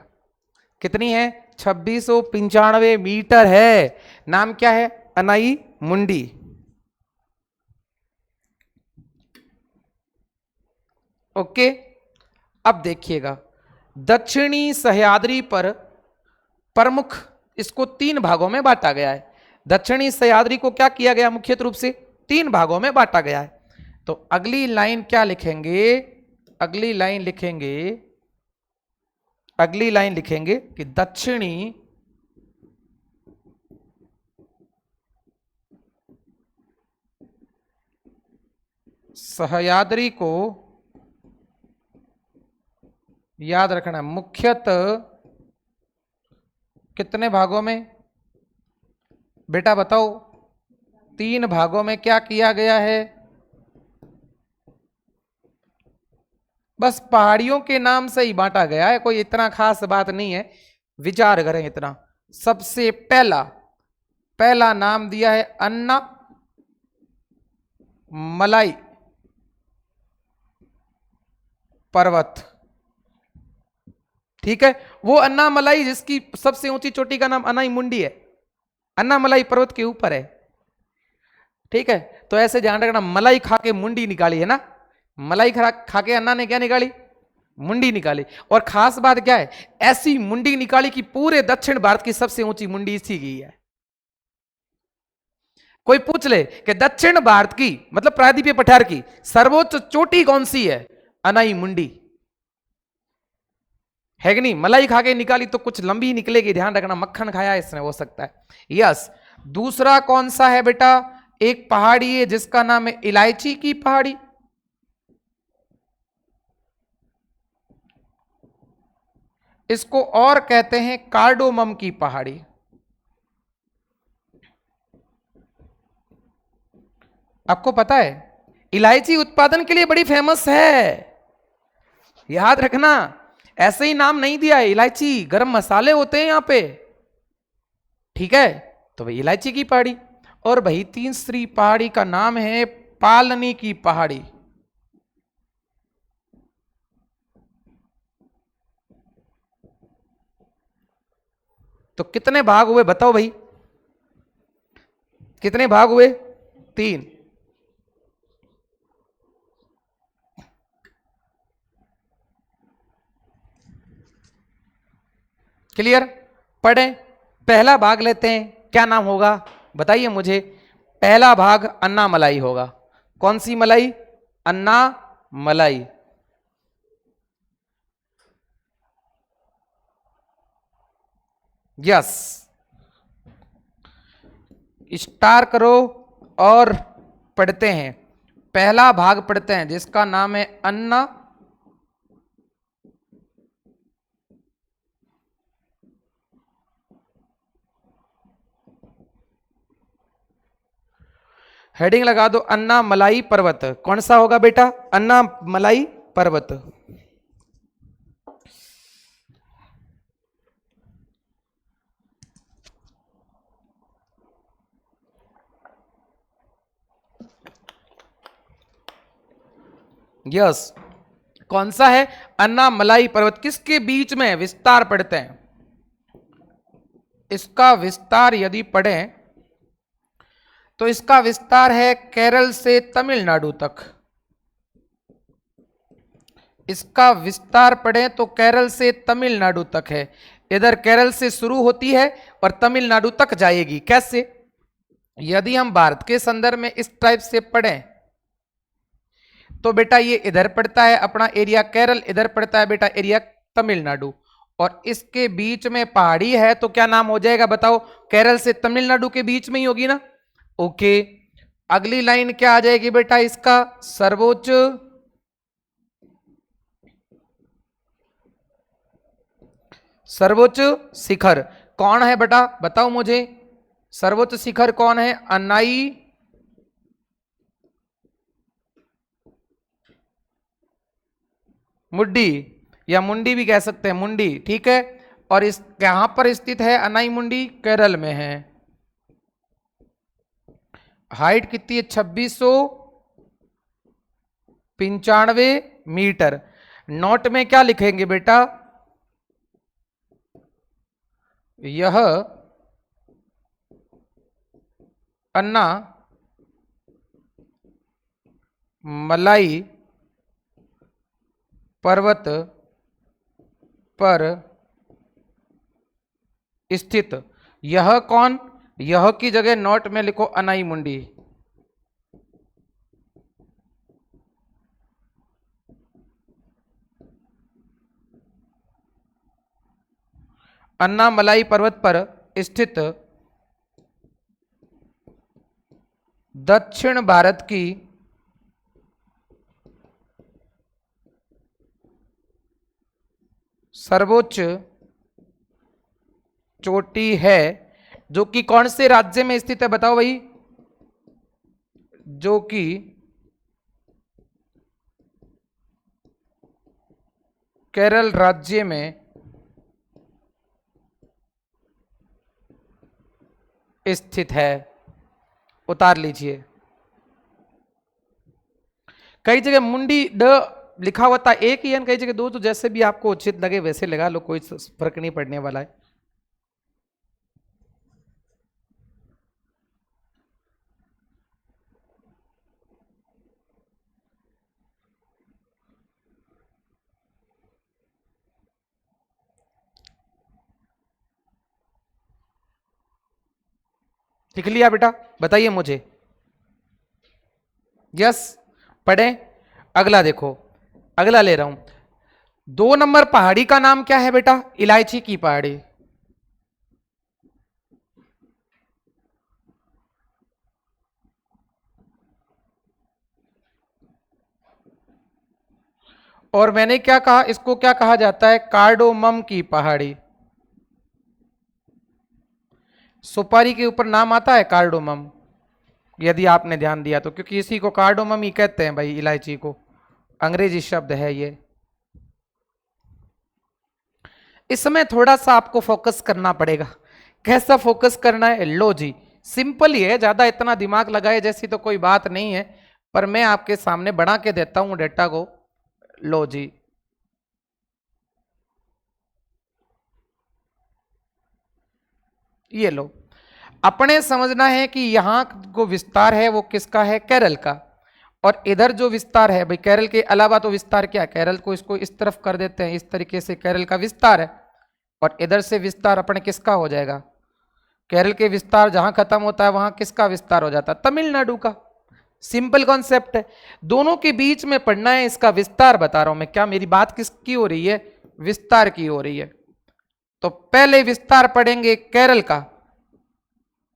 कितनी है? 2695 मीटर है। नाम क्या है? अनाई मुंडी। ओके। अब देखिएगा, दक्षिणी सह्याद्री पर प्रमुख, इसको तीन भागों में बांटा गया है। दक्षिणी सह्याद्री को क्या किया गया? मुख्य रूप से तीन भागों में बांटा गया है। तो अगली लाइन क्या लिखेंगे? अगली लाइन लिखेंगे, अगली लाइन लिखेंगे कि दक्षिणी सह्याद्री को, याद रखना, मुख्यतः कितने भागों में? बेटा बताओ। तीन भागों में क्या किया गया है? बस पहाड़ियों के नाम से ही बांटा गया है, कोई इतना खास बात नहीं है, विचार करें इतना। सबसे पहला पहला नाम दिया है अन्ना मलाई पर्वत। ठीक है। वो अन्नामलाई जिसकी सबसे ऊंची चोटी का नाम अनाई मुंडी है, अन्नामलाई पर्वत के ऊपर है। ठीक है। तो ऐसे ध्यान रखना, मलाई खा के मुंडी निकाली है ना, मलाई खा के अन्ना ने क्या निकाली? मुंडी निकाली। और खास बात क्या है? ऐसी मुंडी निकाली कि पूरे दक्षिण भारत की सबसे ऊंची मुंडी इसी की है। कोई पूछ ले कि दक्षिण भारत की मतलब प्रायद्वीपीय पठार की सर्वोच्च चोटी कौन सी है? अनाई मुंडी है कि नहीं? मलाई खा के निकाली तो कुछ लंबी निकलेगी, ध्यान रखना, मक्खन खाया इसने, हो सकता है। यस। दूसरा कौन सा है बेटा? एक पहाड़ी है जिसका नाम है इलायची की पहाड़ी। इसको और कहते हैं कार्डोमम की पहाड़ी। आपको पता है इलायची उत्पादन के लिए बड़ी फेमस है, याद रखना। ऐसे ही नाम नहीं दिया है, इलायची गरम मसाले होते हैं यहां पे। ठीक है। तो भाई इलायची की पहाड़ी। और भाई तीसरी पहाड़ी का नाम है पालनी की पहाड़ी। तो कितने भाग हुए बताओ भाई? कितने भाग हुए? तीन। क्लियर? पढ़ें। पहला भाग लेते हैं, क्या नाम होगा बताइए मुझे? पहला भाग अन्ना मलाई होगा। कौन सी मलाई? अन्ना मलाई। यस, स्टार करो और पढ़ते हैं। पहला भाग पढ़ते हैं जिसका नाम है अन्ना। हेडिंग लगा दो अन्ना मलाई पर्वत। कौन सा होगा बेटा? अन्ना मलाई पर्वत। यस, कौन सा है? अन्ना मलाई पर्वत। किसके बीच में? विस्तार पढ़ते हैं। इसका विस्तार यदि पढ़ें तो इसका विस्तार है केरल से तमिलनाडु तक। इसका विस्तार पढ़ें तो केरल से तमिलनाडु तक है। इधर केरल से शुरू होती है और तमिलनाडु तक जाएगी। कैसे? यदि हम भारत के संदर्भ में इस टाइप से पढ़ें तो बेटा ये इधर पड़ता है अपना एरिया केरल, इधर पड़ता है बेटा एरिया तमिलनाडु, और इसके बीच में पहाड़ी है तो क्या नाम हो जाएगा बताओ? केरल से तमिलनाडु के बीच में ही होगी ना। ओके, अगली लाइन क्या आ जाएगी बेटा? इसका सर्वोच्च सर्वोच्च शिखर कौन है बेटा? बताओ मुझे, सर्वोच्च शिखर कौन है? अन्नाई मुड्डी, या मुंडी भी कह सकते हैं, मुंडी, ठीक है। और इस कहां पर स्थित है अनाई मुंडी? केरल में है। हाइट कितनी है? 2695 मीटर। नोट में क्या लिखेंगे बेटा? यह अन्ना मलाई पर्वत पर स्थित। यह कौन? यह की जगह नोट में लिखो अनाई मुंडी। अन्ना मलाई पर्वत पर स्थित दक्षिण भारत की सर्वोच्च चोटी है, जो कि कौन से राज्य में स्थित है बताओ भाई? जो कि केरल राज्य में स्थित है। उतार लीजिए। कई जगह मुंडी ड लिखा हुआ था एक ही है, कई जगह दो, तो जैसे भी आपको उचित लगे वैसे लगा लो, कोई फर्क नहीं पड़ने वाला है। लिख लिया बेटा? बताइए मुझे। यस, पढ़ें। अगला देखो, अगला ले रहा हूं। 2 नंबर पहाड़ी का नाम क्या है बेटा? इलायची की पहाड़ी। और मैंने क्या कहा? इसको क्या कहा जाता है? कार्डोमम की पहाड़ी। सुपारी के ऊपर नाम आता है कार्डोमम, यदि आपने ध्यान दिया तो, क्योंकि इसी को कार्डोमम ही कहते हैं भाई, इलायची को। अंग्रेजी शब्द है ये। इसमें थोड़ा सा आपको फोकस करना पड़ेगा। कैसा फोकस करना है? लो जी, सिंपल ही है, ज्यादा इतना दिमाग लगाए जैसी तो कोई बात नहीं है, पर मैं आपके सामने बना के देता हूं डेटा को। लो जी, ये लो। अपने समझना है कि यहां को विस्तार है वो किसका है? केरल का। और इधर जो विस्तार है भाई, केरल के अलावा तो विस्तार क्या? केरल को इसको इस तरफ कर देते हैं, इस तरीके से केरल का विस्तार है। और इधर से विस्तार अपने किसका हो जाएगा? केरल के विस्तार जहां खत्म होता है वहां किसका विस्तार हो जाता है? तमिलनाडु का। सिंपल कॉन्सेप्ट है। दोनों के बीच में पढ़ना है, इसका विस्तार बता रहा हूं मैं। क्या मेरी बात किसकी हो रही है? विस्तार की हो रही है। तो पहले विस्तार पढ़ेंगे केरल का।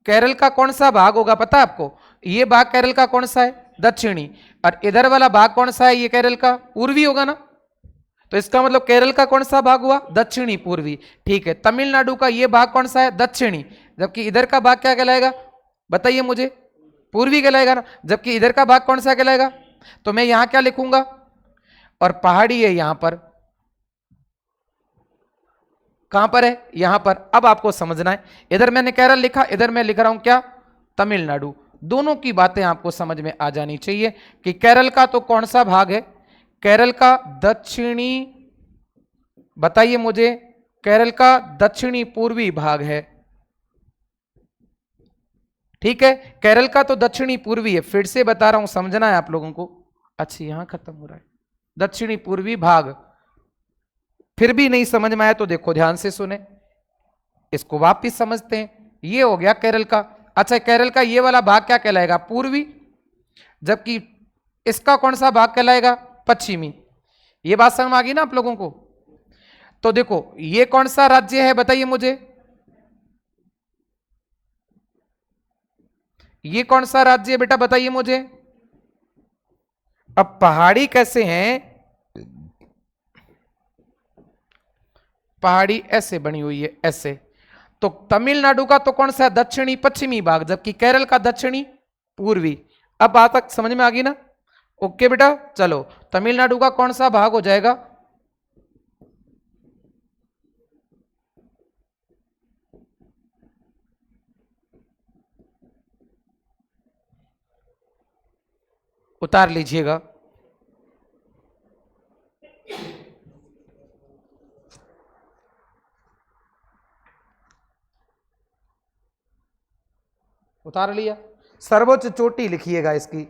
केरल का कौन सा भाग होगा पता है आपको? ये भाग केरल का कौन सा है? दक्षिणी। और इधर वाला भाग कौन सा है? ये केरल का पूर्वी होगा ना। तो इसका मतलब केरल का कौन सा भाग हुआ? दक्षिणी पूर्वी। ठीक है, तमिलनाडु का ये भाग कौन सा है? दक्षिणी। जबकि इधर का भाग क्या कहलाएगा बताइए मुझे? पूर्वी कहलाएगा ना। जबकि इधर का भाग कौन सा कहलाएगा? तो मैं यहां क्या लिखूंगा? और पहाड़ी है यहां पर। कहां पर है? यहां पर। अब आपको समझना है, इधर मैंने केरल लिखा, इधर मैं लिख रहा हूं क्या? तमिलनाडु। दोनों की बातें आपको समझ में आ जानी चाहिए कि केरल का तो कौन सा भाग है? केरल का दक्षिणी, बताइए मुझे, केरल का दक्षिणी पूर्वी भाग है। ठीक है, केरल का तो दक्षिणी पूर्वी है। फिर से बता रहा हूं, समझना है आप लोगों को। अच्छा, यहां खत्म हो रहा है दक्षिणी पूर्वी भाग। फिर भी नहीं समझ में आया तो देखो ध्यान से सुने, इसको वापिस समझते हैं। ये हो गया केरल का। अच्छा, केरल का ये वाला भाग क्या कहलाएगा? पूर्वी। जबकि इसका कौन सा भाग कहलाएगा? पश्चिमी। ये बात समझ आ गई ना आप लोगों को? तो देखो ये कौन सा राज्य है बताइए मुझे? ये कौन सा राज्य है बेटा बताइए मुझे? अब पहाड़ी कैसे हैं? पहाड़ी ऐसे बनी हुई है, ऐसे। तो तमिलनाडु का तो कौन सा है? दक्षिणी पश्चिमी भाग। जबकि केरल का दक्षिणी पूर्वी। अब बात तक समझ में आ गई ना? ओके बेटा, चलो तमिलनाडु का कौन सा भाग हो जाएगा? उतार लीजिएगा। उतार लिया। सर्वोच्च चोटी लिखिएगा इसकी।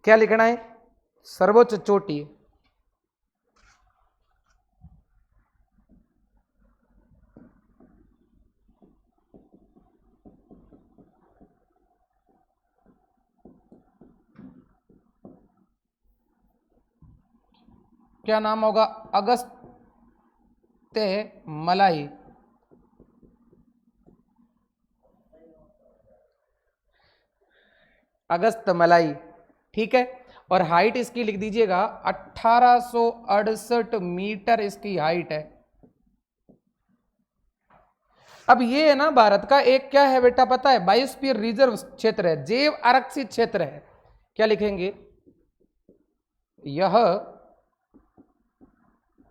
क्या लिखना है? सर्वोच्च चोटी। क्या नाम होगा? अगस्त्य मलाई। अगस्त मलाई। ठीक है, और हाइट इसकी लिख दीजिएगा 1868 मीटर इसकी हाइट है। अब ये है ना भारत का एक क्या है बेटा पता है? बायोस्फीयर रिजर्व क्षेत्र है, जैव आरक्षित क्षेत्र है। क्या लिखेंगे? यह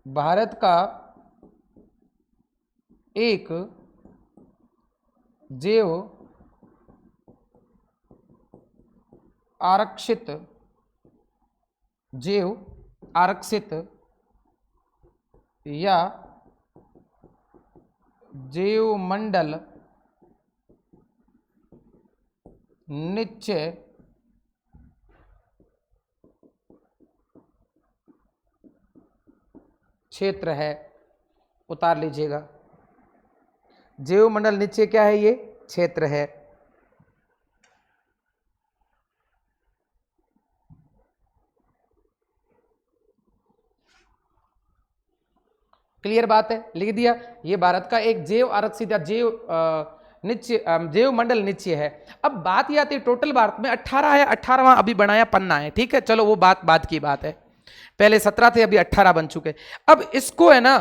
भारत का एक जैव आरक्षित, जैव आरक्षित या जैव मंडल निश्चय क्षेत्र है। उतार लीजिएगा। जैव मंडल निश्चय क्या है? ये क्षेत्र है। क्लियर बात है? लिख दिया। ये भारत का एक जैव आरक्षित या जैव निश्चय, जैव मंडल निश्चय है। अब बात ये आती है टोटल भारत में 18 है, 18वां अभी बनाया पन्ना है। ठीक है, चलो वो बात की बात है। पहले 17 थे, अभी 18 बन चुके। अब इसको है ना,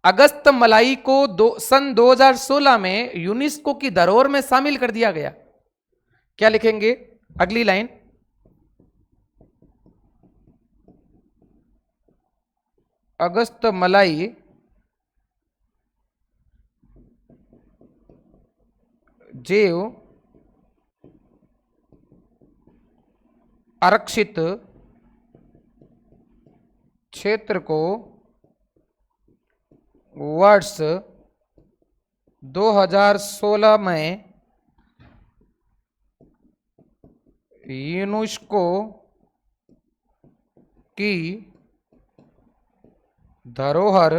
अगस्त मलाई को सन 2016 में यूनेस्को की धरोहर में शामिल कर दिया गया। क्या लिखेंगे अगली लाइन? अगस्त मलाई जैव आरक्षित क्षेत्र को वर्ष 2016 में यूनेस्को की धरोहर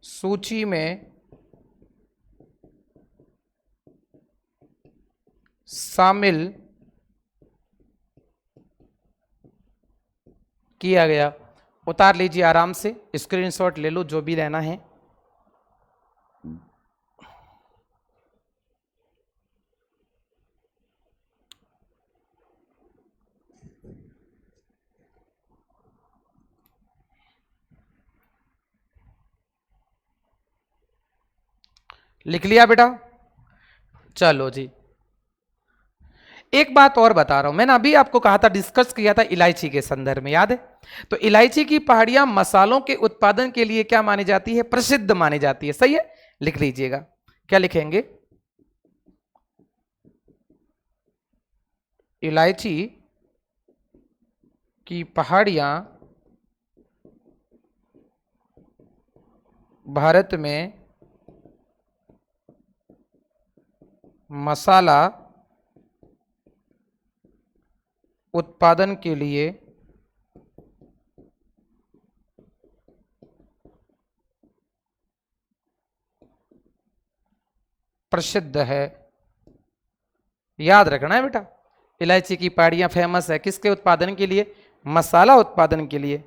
सूची में शामिल किया गया। उतार लीजिए आराम से, स्क्रीनशॉट ले लो जो भी लेना है। लिख लिया बेटा? चलो जी, एक बात और बता रहा हूं, मैंने अभी आपको कहा था, डिस्कस किया था इलायची के संदर्भ में, याद है? तो इलायची की पहाड़ियां मसालों के उत्पादन के लिए क्या मानी जाती है? प्रसिद्ध मानी जाती है। सही है, लिख लीजिएगा। क्या लिखेंगे? इलायची की पहाड़ियां भारत में मसाला उत्पादन के लिए प्रसिद्ध है। याद रखना है बेटा, इलायची की पहाड़ियां फेमस है किसके उत्पादन के लिए? मसाला उत्पादन के लिए।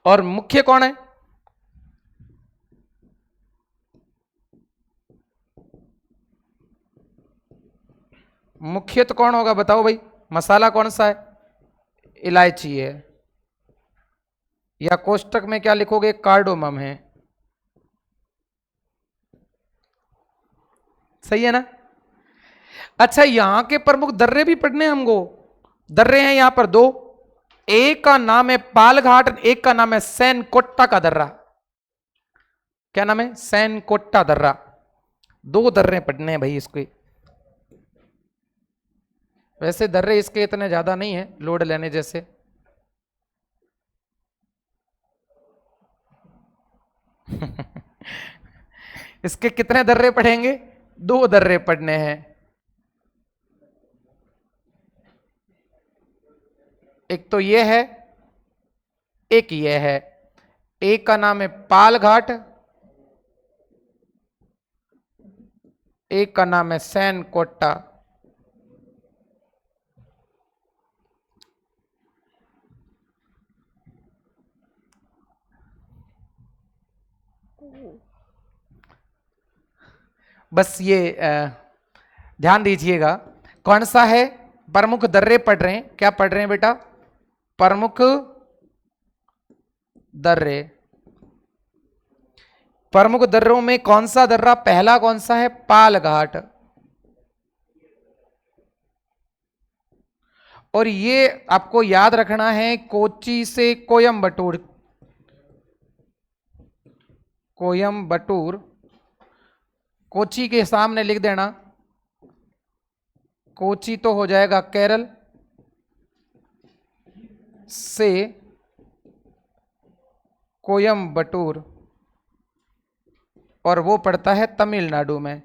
और मुख्य कौन है? मुख्य तो कौन होगा बताओ भाई? मसाला कौन सा है? इलायची है, या कोष्टक में क्या लिखोगे? कार्डोमम है। सही है ना? अच्छा, यहां के प्रमुख दर्रे भी पढ़ने हमको। दर्रे हैं यहां पर दो, एक का नाम है पालघाट, एक का नाम है सैनकोट्टा का दर्रा। क्या नाम है? सैनकोट्टा दर्रा। दो दर्रे पढ़ने हैं भाई इसके। वैसे दर्रे इसके इतने ज्यादा नहीं है लोड लेने जैसे। इसके कितने दर्रे पढ़ेंगे? दो दर्रे पढ़ने हैं। एक तो ये है, एक ये है। एक का नाम है पालघाट, एक का नाम है सैनकोट्टा। बस ये ध्यान दीजिएगा कौन सा है। प्रमुख दर्रे पढ़ रहे हैं, क्या पढ़ रहे हैं बेटा? प्रमुख दर्रे। प्रमुख दर्रों में कौन सा दर्रा पहला कौन सा है? पालघाट। और ये आपको याद रखना है, कोच्चि से कोयम्बटूर। कोयम्बटूर, कोच्चि के सामने लिख देना। कोच्चि तो हो जाएगा केरल, से कोयम्बटूर, और वो पड़ता है तमिलनाडु में।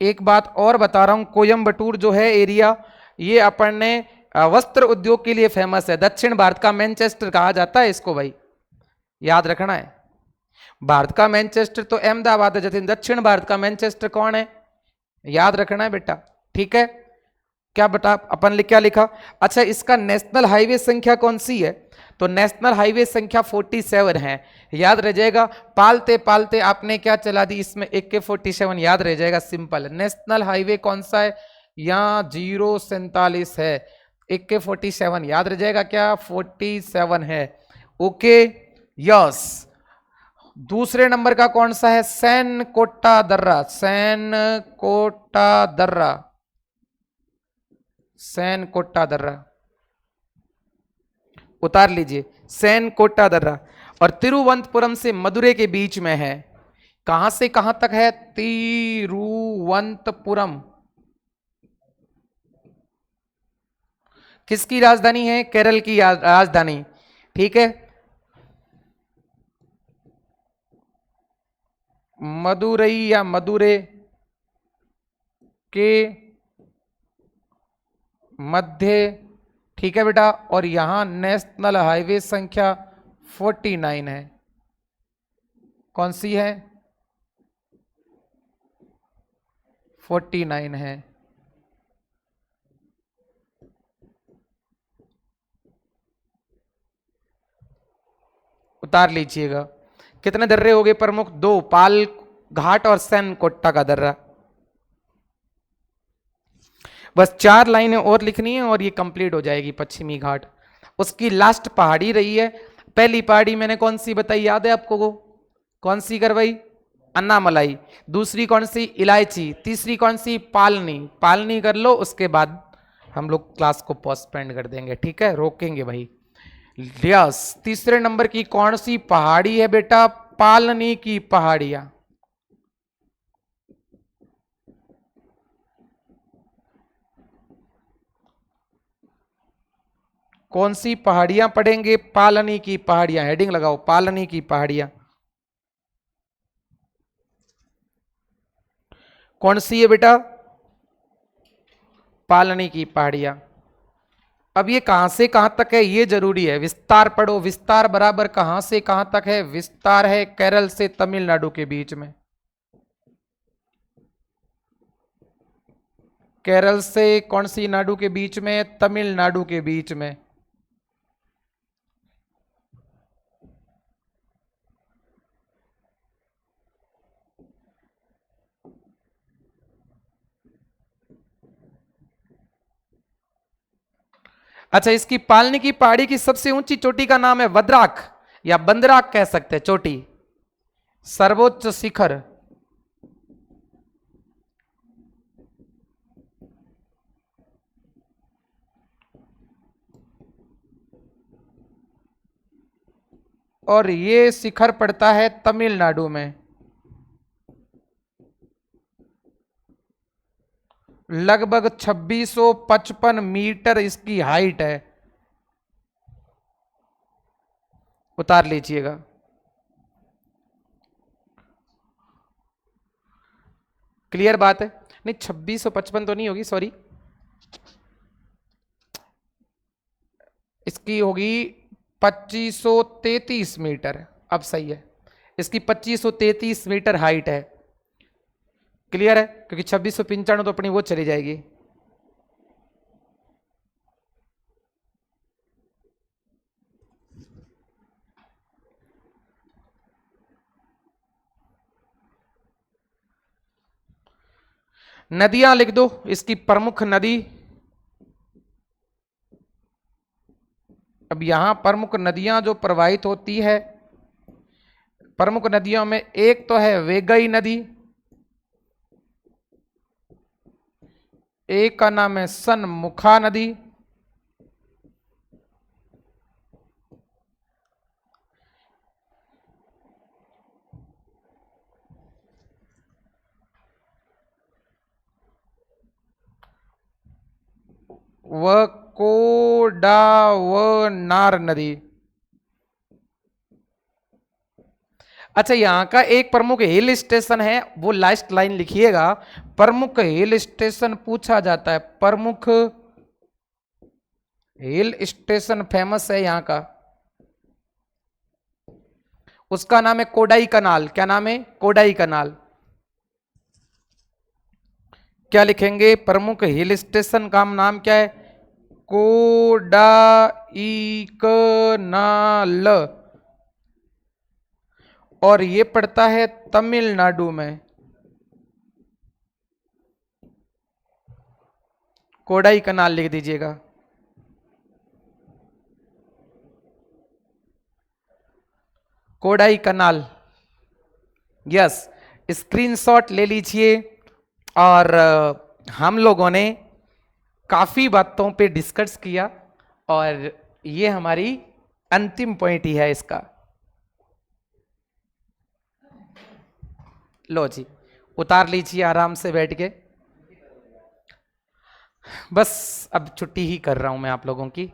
एक बात और बता रहा हूं, कोयम्बटूर जो है एरिया, ये अपन ने वस्त्र उद्योग के लिए फेमस है। दक्षिण भारत का मैनचेस्टर कहा जाता है इसको भाई, याद रखना है। भारत का मैनचेस्टर तो अहमदाबाद है, जैसे दक्षिण भारत का मैनचेस्टर कौन है? याद रखना है बेटा, ठीक है? क्या बता अपन क्या लिखा? अच्छा, इसका नेशनल हाईवे संख्या कौन सी है? तो नेशनल हाईवे संख्या 47 है। याद रह जाएगा, पालते पालते आपने क्या चला दी इसमें, AK 47 याद रह जाएगा। सिंपल, नेशनल हाईवे कौन सा है? यहाँ 047 है। AK 47 याद रह जाएगा, क्या 47 है? Okay, yes. दूसरे नंबर का कौन सा है? सैनकोट्टा दर्रा। सैनकोट्टा दर्रा, सैनकोट्टा दर्रा उतार लीजिए, सैनकोट्टा दर्रा। और तिरुवनंतपुरम से मदुरै के बीच में है। कहां से कहां तक है? तिरुवनंतपुरम किसकी राजधानी है? केरल की राजधानी, ठीक है? मदुरई या मदुरै के मध्य, ठीक है बेटा। और यहां नेशनल हाईवे संख्या 49 है। कौन सी है? 49 है। उतार लीजिएगा। कितने दर्रे हो गए प्रमुख? 2, पाल घाट और सैन कोट्टा का दर्रा। बस 4 लाइनें और लिखनी है और ये कंप्लीट हो जाएगी पश्चिमी घाट। उसकी लास्ट पहाड़ी रही है। पहली पहाड़ी मैंने कौन सी बताई, याद है आपको? को कौन सी करवाई? अन्नामलाई। दूसरी कौन सी? इलायची। तीसरी कौन सी? पालनी। पालनी कर लो, उसके बाद हम लोग क्लास को पोस्टपोन कर देंगे, ठीक है? रोकेंगे भाई। यस, तीसरे नंबर की कौन सी पहाड़ी है बेटा? पालनी की पहाड़ियां। कौन सी पहाड़ियां पढ़ेंगे? पालनी की पहाड़ियां। हेडिंग लगाओ, पालनी की पहाड़ियां। कौन सी है बेटा? पालनी की पहाड़ियां। अब ये कहां से कहां तक है ये जरूरी है, विस्तार पढ़ो। विस्तार बराबर कहां से कहां तक है? विस्तार है केरल से तमिलनाडु के बीच में। केरल से कौन सी नाडु के बीच में? तमिलनाडु के बीच में। अच्छा, इसकी पालनी की पहाड़ी की सबसे ऊंची चोटी का नाम है वद्राक या बंदराक कह सकते हैं। चोटी, सर्वोच्च शिखर। और ये शिखर पड़ता है तमिलनाडु में। लगभग 2655 मीटर इसकी हाइट है। उतार लीजिएगा। क्लियर बात है? नहीं, 2655 तो नहीं होगी, सॉरी, इसकी होगी 2533 मीटर। अब सही है, इसकी 2533 मीटर हाइट है। क्लियर है? क्योंकि 2695 तो अपनी वो चली जाएगी। नदियां लिख दो, इसकी प्रमुख नदी। अब यहां प्रमुख नदियां जो प्रवाहित होती है, प्रमुख नदियों में एक तो है वेगई नदी, एक का नाम है सनमुखा नदी, व कोडावनार नदी। अच्छा, यहां का एक प्रमुख हिल स्टेशन है, वो लास्ट लाइन लिखिएगा। प्रमुख हिल स्टेशन पूछा जाता है, प्रमुख हिल स्टेशन फेमस है यहां का, उसका नाम है कोडाई कनाल। क्या नाम है? कोडाई कनाल। क्या लिखेंगे? प्रमुख हिल स्टेशन का नाम क्या है? कोडाई कनाल। और ये पड़ता है तमिलनाडु में। कोडाई कनाल लिख दीजिएगा। कोडाई कनाल, यस। स्क्रीनशॉट ले लीजिए। और हम लोगों ने काफी बातों पे डिस्कस किया और ये हमारी अंतिम पॉइंट ही है इसका। लो जी, उतार लीजिए आराम से बैठ के। बस अब छुट्टी ही कर रहा हूं मैं आप लोगों की।